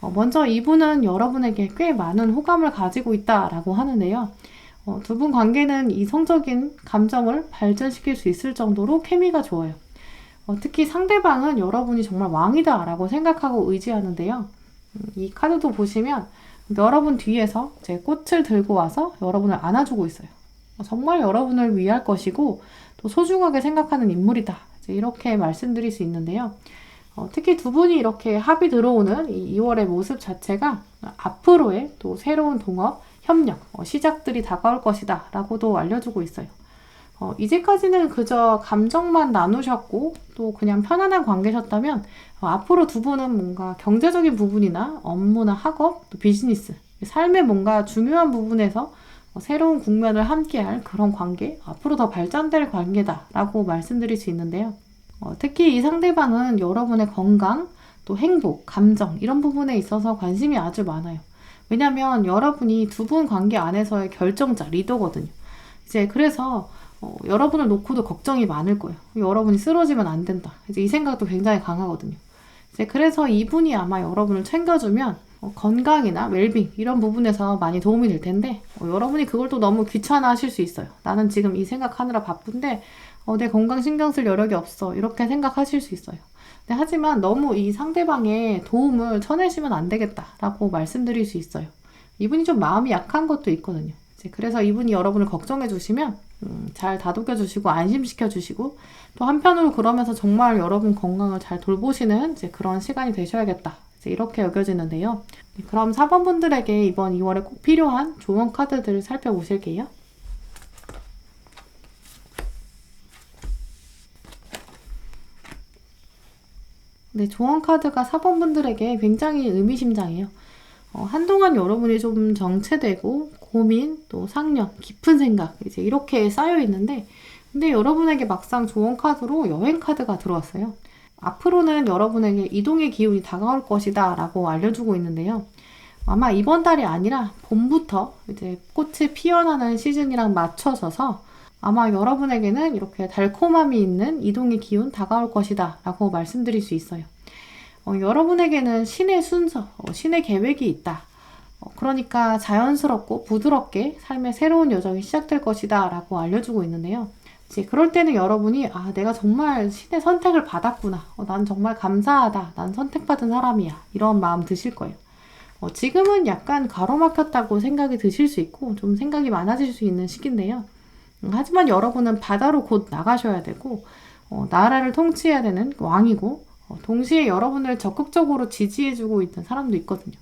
먼저 이분은 여러분에게 꽤 많은 호감을 가지고 있다라고 하는데요. 두 분 관계는 이성적인 감정을 발전시킬 수 있을 정도로 케미가 좋아요. 특히 상대방은 여러분이 정말 왕이다 라고 생각하고 의지하는데요. 이 카드도 보시면 여러분 뒤에서 제 꽃을 들고 와서 여러분을 안아주고 있어요. 정말 여러분을 위할 것이고 또 소중하게 생각하는 인물이다. 이렇게 말씀드릴 수 있는데요. 특히 두 분이 이렇게 합이 들어오는 이 2월의 모습 자체가 앞으로의 또 새로운 동업, 협력, 시작들이 다가올 것이다 라고도 알려주고 있어요. 이제까지는 그저 감정만 나누셨고 또 그냥 편안한 관계셨다면 앞으로 두 분은 뭔가 경제적인 부분이나 업무나 학업, 또 비즈니스, 삶의 뭔가 중요한 부분에서 새로운 국면을 함께할 그런 관계, 앞으로 더 발전될 관계다라고 말씀드릴 수 있는데요. 특히 이 상대방은 여러분의 건강, 또 행복, 감정 이런 부분에 있어서 관심이 아주 많아요. 왜냐하면 여러분이 두 분 관계 안에서의 결정자, 리더거든요. 이제 그래서 여러분을 놓고도 걱정이 많을 거예요. 여러분이 쓰러지면 안 된다. 이제 이 생각도 굉장히 강하거든요. 이제 그래서 이분이 아마 여러분을 챙겨주면 건강이나 웰빙 이런 부분에서 많이 도움이 될 텐데 여러분이 그걸 또 너무 귀찮아 하실 수 있어요. 나는 지금 이 생각하느라 바쁜데 내 건강 신경 쓸 여력이 없어 이렇게 생각하실 수 있어요. 하지만 너무 이 상대방의 도움을 쳐내시면 안 되겠다라고 말씀드릴 수 있어요. 이분이 좀 마음이 약한 것도 있거든요. 이제 그래서 이분이 여러분을 걱정해 주시면 잘 다독여 주시고 안심시켜 주시고 또 한편으로 그러면서 정말 여러분 건강을 잘 돌보시는 이제 그런 시간이 되셔야겠다. 이제 이렇게 여겨지는데요. 그럼 4번 분들에게 이번 2월에 꼭 필요한 조언 카드들을 살펴보실게요. 네, 조언 카드가 4번 분들에게 굉장히 의미심장해요. 한동안 여러분이 좀 정체되고 고민, 또 상념, 깊은 생각 이제 이렇게 쌓여 있는데, 근데 여러분에게 막상 조언 카드로 여행 카드가 들어왔어요. 앞으로는 여러분에게 이동의 기운이 다가올 것이다 라고 알려주고 있는데요. 아마 이번 달이 아니라 봄부터 이제 꽃이 피어나는 시즌이랑 맞춰져서 아마 여러분에게는 이렇게 달콤함이 있는 이동의 기운 다가올 것이다 라고 말씀드릴 수 있어요. 여러분에게는 신의 순서, 신의 계획이 있다. 그러니까 자연스럽고 부드럽게 삶의 새로운 여정이 시작될 것이다 라고 알려주고 있는데요. 이제 그럴 때는 여러분이 내가 정말 신의 선택을 받았구나. 난 정말 감사하다. 난 선택받은 사람이야. 이런 마음 드실 거예요. 지금은 약간 가로막혔다고 생각이 드실 수 있고 좀 생각이 많아질 수 있는 시기인데요. 하지만 여러분은 바다로 곧 나가셔야 되고 나라를 통치해야 되는 왕이고 동시에 여러분을 적극적으로 지지해주고 있는 사람도 있거든요.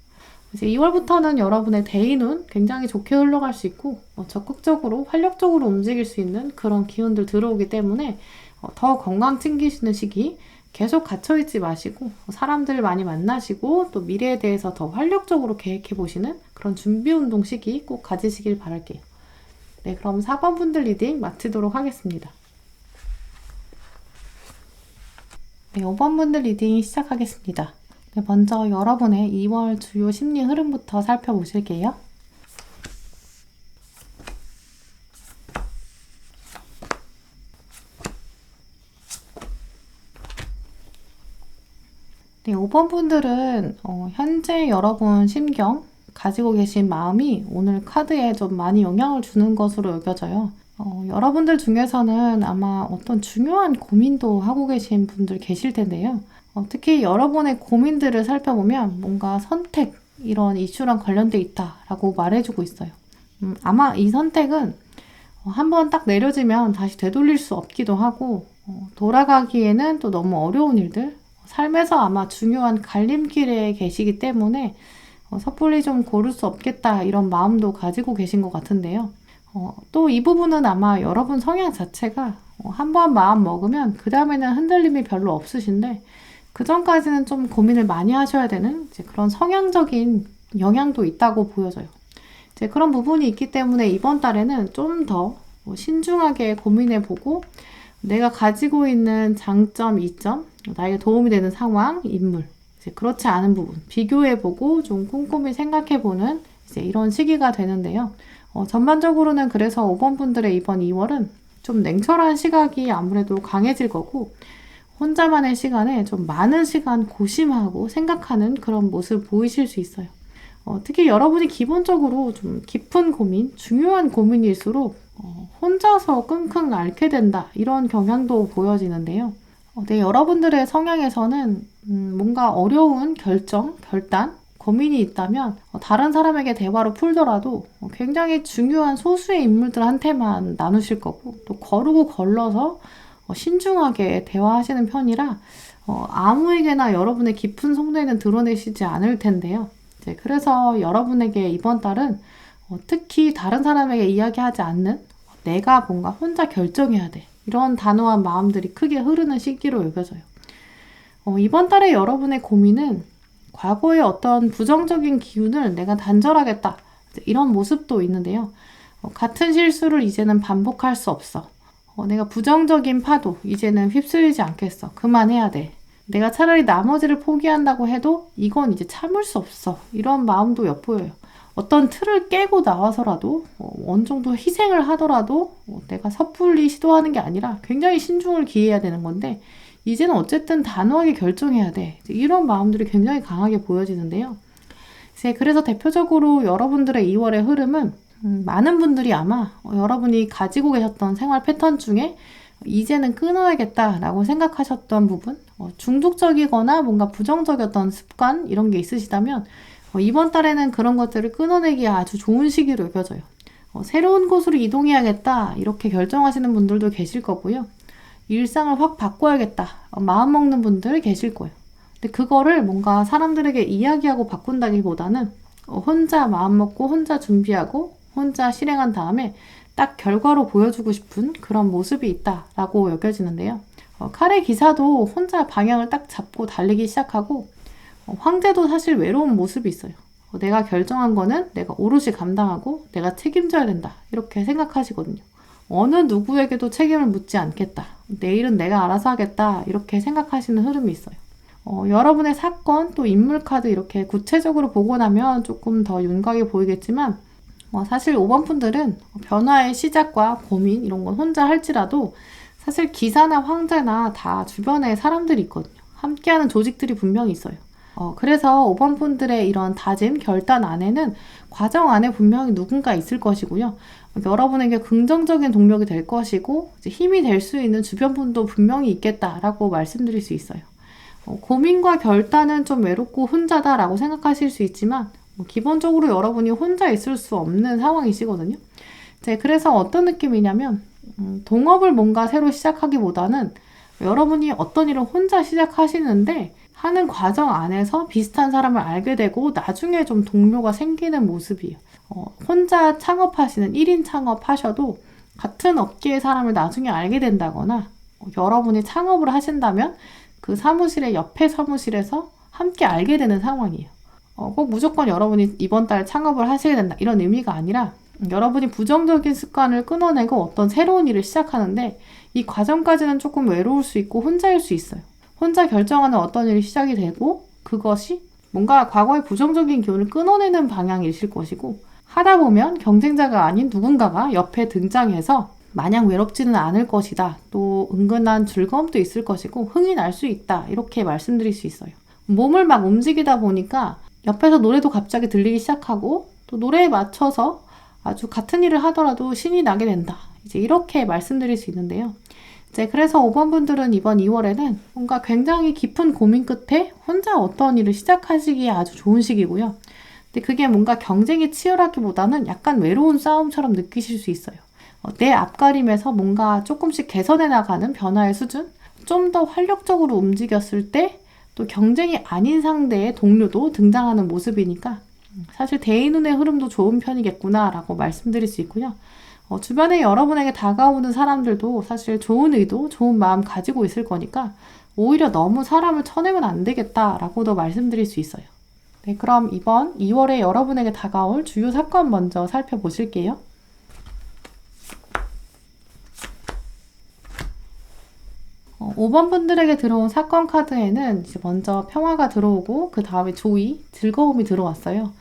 이제 2월부터는 여러분의 대인운 굉장히 좋게 흘러갈 수 있고 적극적으로 활력적으로 움직일 수 있는 그런 기운들 들어오기 때문에 더 건강 챙기시는 시기 계속 갇혀있지 마시고 사람들 많이 만나시고 또 미래에 대해서 더 활력적으로 계획해 보시는 그런 준비운동 시기 꼭 가지시길 바랄게요. 네, 그럼 4번 분들 리딩 마치도록 하겠습니다. 네, 5번 분들 리딩 시작하겠습니다. 네, 먼저 여러분의 2월 주요 심리 흐름부터 살펴보실게요. 네, 5번 분들은 현재 여러분 심경, 가지고 계신 마음이 오늘 카드에 좀 많이 영향을 주는 것으로 여겨져요. 여러분들 중에서는 아마 어떤 중요한 고민도 하고 계신 분들 계실 텐데요. 특히 여러분의 고민들을 살펴보면 뭔가 선택, 이런 이슈랑 관련돼 있다라고 말해주고 있어요. 아마 이 선택은 한번 딱 내려지면 다시 되돌릴 수 없기도 하고 돌아가기에는 또 너무 어려운 일들, 삶에서 아마 중요한 갈림길에 계시기 때문에 섣불리 좀 고를 수 없겠다 이런 마음도 가지고 계신 것 같은데요. 또 이 부분은 아마 여러분 성향 자체가 한번 마음 먹으면 그 다음에는 흔들림이 별로 없으신데 그 전까지는 좀 고민을 많이 하셔야 되는 이제 그런 성향적인 영향도 있다고 보여져요. 이제 그런 부분이 있기 때문에 이번 달에는 좀 더 신중하게 고민해보고 내가 가지고 있는 장점, 이점, 나에게 도움이 되는 상황, 인물, 이제 그렇지 않은 부분 비교해보고 좀 꼼꼼히 생각해보는 이제 이런 시기가 되는데요. 전반적으로는 그래서 5번 분들의 이번 2월은 좀 냉철한 시각이 아무래도 강해질 거고 혼자만의 시간에 좀 많은 시간 고심하고 생각하는 그런 모습 보이실 수 있어요. 특히 여러분이 기본적으로 좀 깊은 고민, 중요한 고민일수록 혼자서 끙끙 앓게 된다 이런 경향도 보여지는데요. 네, 여러분들의 성향에서는 뭔가 어려운 결정, 결단, 고민이 있다면 다른 사람에게 대화로 풀더라도 굉장히 중요한 소수의 인물들한테만 나누실 거고 또 거르고 걸러서 신중하게 대화하시는 편이라 아무에게나 여러분의 깊은 속내는 드러내시지 않을 텐데요. 그래서 여러분에게 이번 달은 특히 다른 사람에게 이야기하지 않는 내가 뭔가 혼자 결정해야 돼. 이런 단호한 마음들이 크게 흐르는 시기로 여겨져요. 이번 달에 여러분의 고민은 과거의 어떤 부정적인 기운을 내가 단절하겠다. 이런 모습도 있는데요. 같은 실수를 이제는 반복할 수 없어. 내가 부정적인 파도 이제는 휩쓸리지 않겠어. 그만해야 돼. 내가 차라리 나머지를 포기한다고 해도 이건 이제 참을 수 없어. 이런 마음도 엿보여요. 어떤 틀을 깨고 나와서라도 어느 정도 희생을 하더라도 내가 섣불리 시도하는 게 아니라 굉장히 신중을 기해야 되는 건데 이제는 어쨌든 단호하게 결정해야 돼. 이런 마음들이 굉장히 강하게 보여지는데요. 그래서 대표적으로 여러분들의 2월의 흐름은 많은 분들이 아마 여러분이 가지고 계셨던 생활 패턴 중에 이제는 끊어야겠다라고 생각하셨던 부분, 중독적이거나 뭔가 부정적이었던 습관 이런 게 있으시다면 이번 달에는 그런 것들을 끊어내기에 아주 좋은 시기로 여겨져요. 새로운 곳으로 이동해야겠다 이렇게 결정하시는 분들도 계실 거고요. 일상을 확 바꿔야겠다 마음먹는 분들 계실 거예요. 근데 그거를 뭔가 사람들에게 이야기하고 바꾼다기보다는 혼자 마음먹고 혼자 준비하고 혼자 실행한 다음에 딱 결과로 보여주고 싶은 그런 모습이 있다라고 여겨지는데요. 칼의 기사도 혼자 방향을 딱 잡고 달리기 시작하고 황제도 사실 외로운 모습이 있어요. 내가 결정한 거는 내가 오롯이 감당하고 내가 책임져야 된다 이렇게 생각하시거든요. 어느 누구에게도 책임을 묻지 않겠다. 내일은 내가 알아서 하겠다 이렇게 생각하시는 흐름이 있어요. 여러분의 사건 또 인물 카드 이렇게 구체적으로 보고 나면 조금 더 윤곽이 보이겠지만 사실 5번 분들은 변화의 시작과 고민 이런 건 혼자 할지라도 사실 기사나 황제나 다 주변에 사람들이 있거든요. 함께하는 조직들이 분명히 있어요. 그래서 5번 분들의 이런 다짐, 결단 안에는 과정 안에 분명히 누군가 있을 것이고요. 여러분에게 긍정적인 동력이 될 것이고 힘이 될 수 있는 주변 분도 분명히 있겠다라고 말씀드릴 수 있어요. 고민과 결단은 좀 외롭고 혼자다라고 생각하실 수 있지만 기본적으로 여러분이 혼자 있을 수 없는 상황이시거든요. 그래서 어떤 느낌이냐면 동업을 뭔가 새로 시작하기보다는 여러분이 어떤 일을 혼자 시작하시는데 하는 과정 안에서 비슷한 사람을 알게 되고 나중에 좀 동료가 생기는 모습이에요. 혼자 창업하시는 1인 창업하셔도 같은 업계의 사람을 나중에 알게 된다거나 여러분이 창업을 하신다면 그 사무실의 옆에 사무실에서 함께 알게 되는 상황이에요. 꼭 무조건 여러분이 이번 달 창업을 하시게 된다 이런 의미가 아니라 여러분이 부정적인 습관을 끊어내고 어떤 새로운 일을 시작하는데 이 과정까지는 조금 외로울 수 있고 혼자일 수 있어요. 혼자 결정하는 어떤 일이 시작이 되고 그것이 뭔가 과거의 부정적인 기운을 끊어내는 방향이실 것이고 하다 보면 경쟁자가 아닌 누군가가 옆에 등장해서 마냥 외롭지는 않을 것이다. 또 은근한 즐거움도 있을 것이고 흥이 날 수 있다. 이렇게 말씀드릴 수 있어요. 몸을 막 움직이다 보니까 옆에서 노래도 갑자기 들리기 시작하고 또 노래에 맞춰서 아주 같은 일을 하더라도 신이 나게 된다. 이제 이렇게 말씀드릴 수 있는데요. 그래서 5번 분들은 이번 2월에는 뭔가 굉장히 깊은 고민 끝에 혼자 어떤 일을 시작하시기에 아주 좋은 시기고요. 근데 그게 뭔가 경쟁이 치열하기보다는 약간 외로운 싸움처럼 느끼실 수 있어요. 내 앞가림에서 뭔가 조금씩 개선해 나가는 변화의 수준? 좀 더 활력적으로 움직였을 때 또 경쟁이 아닌 상대의 동료도 등장하는 모습이니까 사실 대인운의 흐름도 좋은 편이겠구나 라고 말씀드릴 수 있고요. 주변에 여러분에게 다가오는 사람들도 사실 좋은 의도, 좋은 마음 가지고 있을 거니까 오히려 너무 사람을 쳐내면 안 되겠다라고도 말씀드릴 수 있어요. 네, 그럼 이번 2월에 여러분에게 다가올 주요 사건 먼저 살펴보실게요. 5번 분들에게 들어온 사건 카드에는 이제 먼저 평화가 들어오고 그 다음에 조의, 즐거움이 들어왔어요.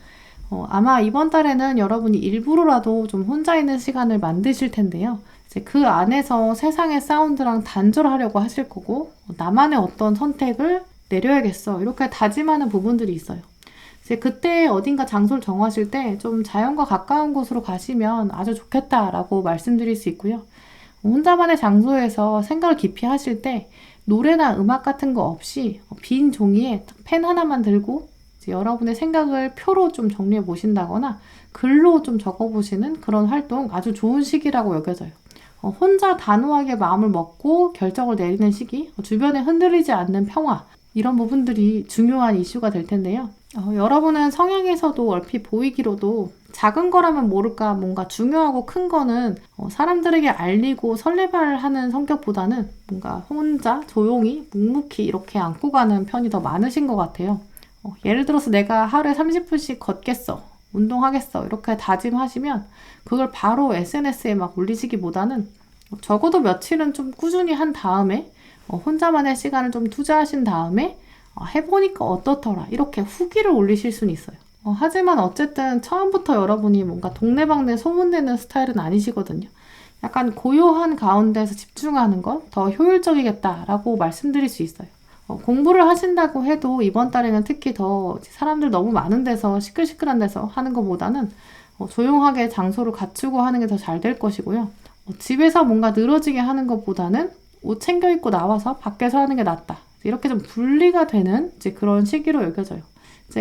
아마 이번 달에는 여러분이 일부러라도 좀 혼자 있는 시간을 만드실 텐데요. 이제 그 안에서 세상의 사운드랑 단절하려고 하실 거고 나만의 어떤 선택을 내려야겠어 이렇게 다짐하는 부분들이 있어요. 이제 그때 어딘가 장소를 정하실 때 좀 자연과 가까운 곳으로 가시면 아주 좋겠다라고 말씀드릴 수 있고요. 혼자만의 장소에서 생각을 깊이 하실 때 노래나 음악 같은 거 없이 빈 종이에 펜 하나만 들고 여러분의 생각을 표로 좀 정리해 보신다거나 글로 좀 적어 보시는 그런 활동 아주 좋은 시기라고 여겨져요. 혼자 단호하게 마음을 먹고 결정을 내리는 시기, 주변에 흔들리지 않는 평화 이런 부분들이 중요한 이슈가 될 텐데요. 여러분은 성향에서도 얼핏 보이기로도 작은 거라면 모를까 뭔가 중요하고 큰 거는 사람들에게 알리고 설레발하는 성격보다는 뭔가 혼자 조용히 묵묵히 이렇게 안고 가는 편이 더 많으신 것 같아요. 예를 들어서 내가 하루에 30분씩 걷겠어, 운동하겠어 이렇게 다짐하시면 그걸 바로 SNS에 막 올리시기보다는 적어도 며칠은 좀 꾸준히 한 다음에 혼자만의 시간을 좀 투자하신 다음에 해보니까 어떻더라 이렇게 후기를 올리실 수는 있어요. 하지만 어쨌든 처음부터 여러분이 뭔가 동네방네 소문내는 스타일은 아니시거든요. 약간 고요한 가운데서 집중하는 것 더 효율적이겠다라고 말씀드릴 수 있어요. 공부를 하신다고 해도 이번 달에는 특히 더 사람들 너무 많은 데서 시끌시끌한 데서 하는 것보다는 조용하게 장소를 갖추고 하는 게 더 잘 될 것이고요. 집에서 뭔가 늘어지게 하는 것보다는 옷 챙겨 입고 나와서 밖에서 하는 게 낫다. 이렇게 좀 분리가 되는 이제 그런 시기로 여겨져요.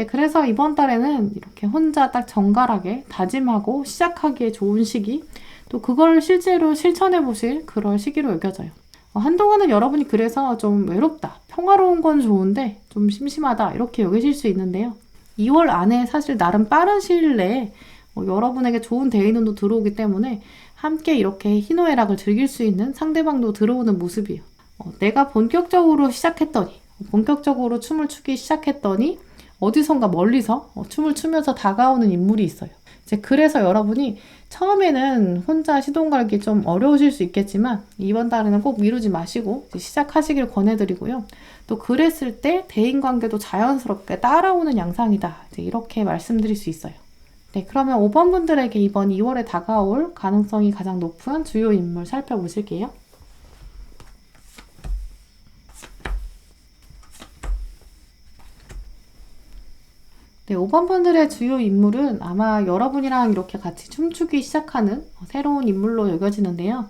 그래서 이번 달에는 이렇게 혼자 딱 정갈하게 다짐하고 시작하기에 좋은 시기, 또 그걸 실제로 실천해 보실 그런 시기로 여겨져요. 한동안은 여러분이 그래서 좀 외롭다, 평화로운 건 좋은데 좀 심심하다 이렇게 여기실 수 있는데요. 2월 안에 사실 나름 빠른 시일 내에 여러분에게 좋은 대인운도 들어오기 때문에 함께 이렇게 희노애락을 즐길 수 있는 상대방도 들어오는 모습이에요. 내가 본격적으로 춤을 추기 시작했더니 어디선가 멀리서 춤을 추면서 다가오는 인물이 있어요. 이제 그래서 여러분이 처음에는 혼자 시동 걸기 좀 어려우실 수 있겠지만 이번 달에는 꼭 미루지 마시고 시작하시길 권해드리고요. 또 그랬을 때 대인관계도 자연스럽게 따라오는 양상이다. 이렇게 말씀드릴 수 있어요. 네, 그러면 5번 분들에게 이번 2월에 다가올 가능성이 가장 높은 주요 인물 살펴보실게요. 네, 5번 분들의 주요 인물은 아마 여러분이랑 이렇게 같이 춤추기 시작하는 새로운 인물로 여겨지는데요.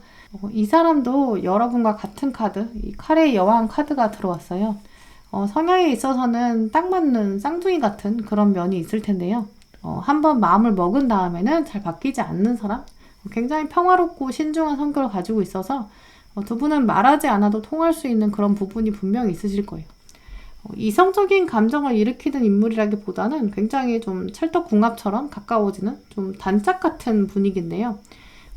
이 사람도 여러분과 같은 카드, 이 칼의 여왕 카드가 들어왔어요. 성향에 있어서는 딱 맞는 쌍둥이 같은 그런 면이 있을 텐데요. 한번 마음을 먹은 다음에는 잘 바뀌지 않는 사람? 굉장히 평화롭고 신중한 성격을 가지고 있어서 두 분은 말하지 않아도 통할 수 있는 그런 부분이 분명히 있으실 거예요. 이성적인 감정을 일으키는 인물이라기보다는 굉장히 좀 찰떡궁합처럼 가까워지는 좀 단짝 같은 분위기인데요.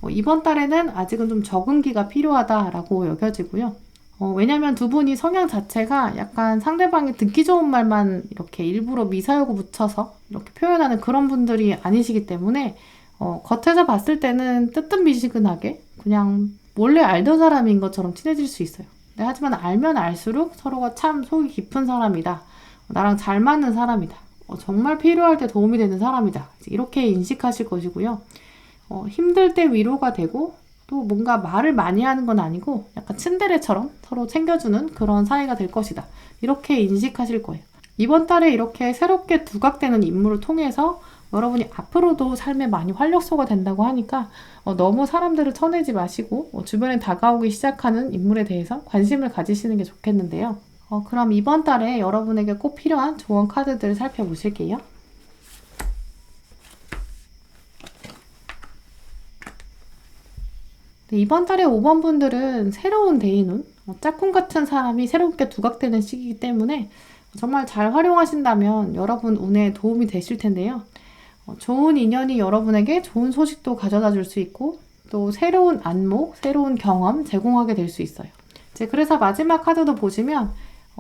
이번 달에는 아직은 좀 적응기가 필요하다라고 여겨지고요. 왜냐면 두 분이 성향 자체가 약간 상대방이 듣기 좋은 말만 이렇게 일부러 미사여구 붙여서 이렇게 표현하는 그런 분들이 아니시기 때문에 겉에서 봤을 때는 뜨뜻미지근하게 그냥 원래 알던 사람인 것처럼 친해질 수 있어요. 네, 하지만 알면 알수록 서로가 참 속이 깊은 사람이다. 나랑 잘 맞는 사람이다. 정말 필요할 때 도움이 되는 사람이다. 이렇게 인식하실 것이고요. 힘들 때 위로가 되고 또 뭔가 말을 많이 하는 건 아니고 약간 츤데레처럼 서로 챙겨주는 그런 사이가 될 것이다. 이렇게 인식하실 거예요. 이번 달에 이렇게 새롭게 두각되는 인물을 통해서 여러분이 앞으로도 삶에 많이 활력소가 된다고 하니까 너무 사람들을 쳐내지 마시고 주변에 다가오기 시작하는 인물에 대해서 관심을 가지시는 게 좋겠는데요. 그럼 이번 달에 여러분에게 꼭 필요한 조언 카드들을 살펴보실게요. 네, 이번 달에 5번 분들은 새로운 대인운, 짝꿍 같은 사람이 새롭게 두각되는 시기이기 때문에 정말 잘 활용하신다면 여러분 운에 도움이 되실 텐데요. 좋은 인연이 여러분에게 좋은 소식도 가져다 줄 수 있고 또 새로운 안목, 새로운 경험 제공하게 될 수 있어요. 그래서 마지막 카드도 보시면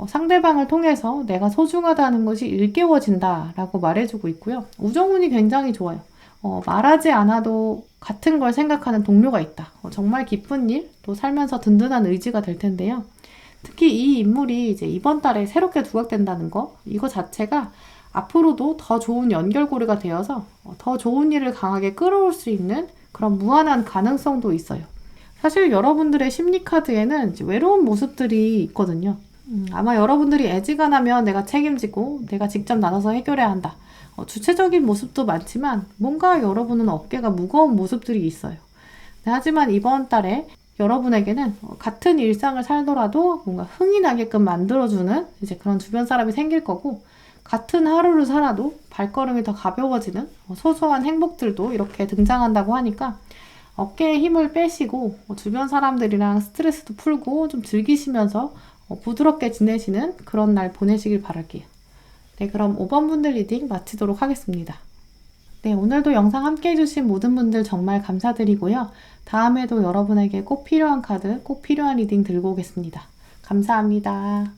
상대방을 통해서 내가 소중하다는 것이 일깨워진다 라고 말해주고 있고요. 우정운이 굉장히 좋아요. 말하지 않아도 같은 걸 생각하는 동료가 있다. 정말 기쁜 일, 또 살면서 든든한 의지가 될 텐데요. 특히 이 인물이 이제 이번 달에 새롭게 두각된다는 거, 이거 자체가 앞으로도 더 좋은 연결고리가 되어서 더 좋은 일을 강하게 끌어올 수 있는 그런 무한한 가능성도 있어요. 사실 여러분들의 심리카드에는 외로운 모습들이 있거든요. 아마 여러분들이 애지간하면 내가 책임지고 내가 직접 나서서 해결해야 한다. 주체적인 모습도 많지만 뭔가 여러분은 어깨가 무거운 모습들이 있어요. 네, 하지만 이번 달에 여러분에게는 같은 일상을 살더라도 뭔가 흥이 나게끔 만들어주는 이제 그런 주변 사람이 생길 거고 같은 하루를 살아도 발걸음이 더 가벼워지는 소소한 행복들도 이렇게 등장한다고 하니까 어깨에 힘을 빼시고 주변 사람들이랑 스트레스도 풀고 좀 즐기시면서 부드럽게 지내시는 그런 날 보내시길 바랄게요. 네, 그럼 5번 분들 리딩 마치도록 하겠습니다. 네, 오늘도 영상 함께 해주신 모든 분들 정말 감사드리고요. 다음에도 여러분에게 꼭 필요한 카드, 꼭 필요한 리딩 들고 오겠습니다. 감사합니다.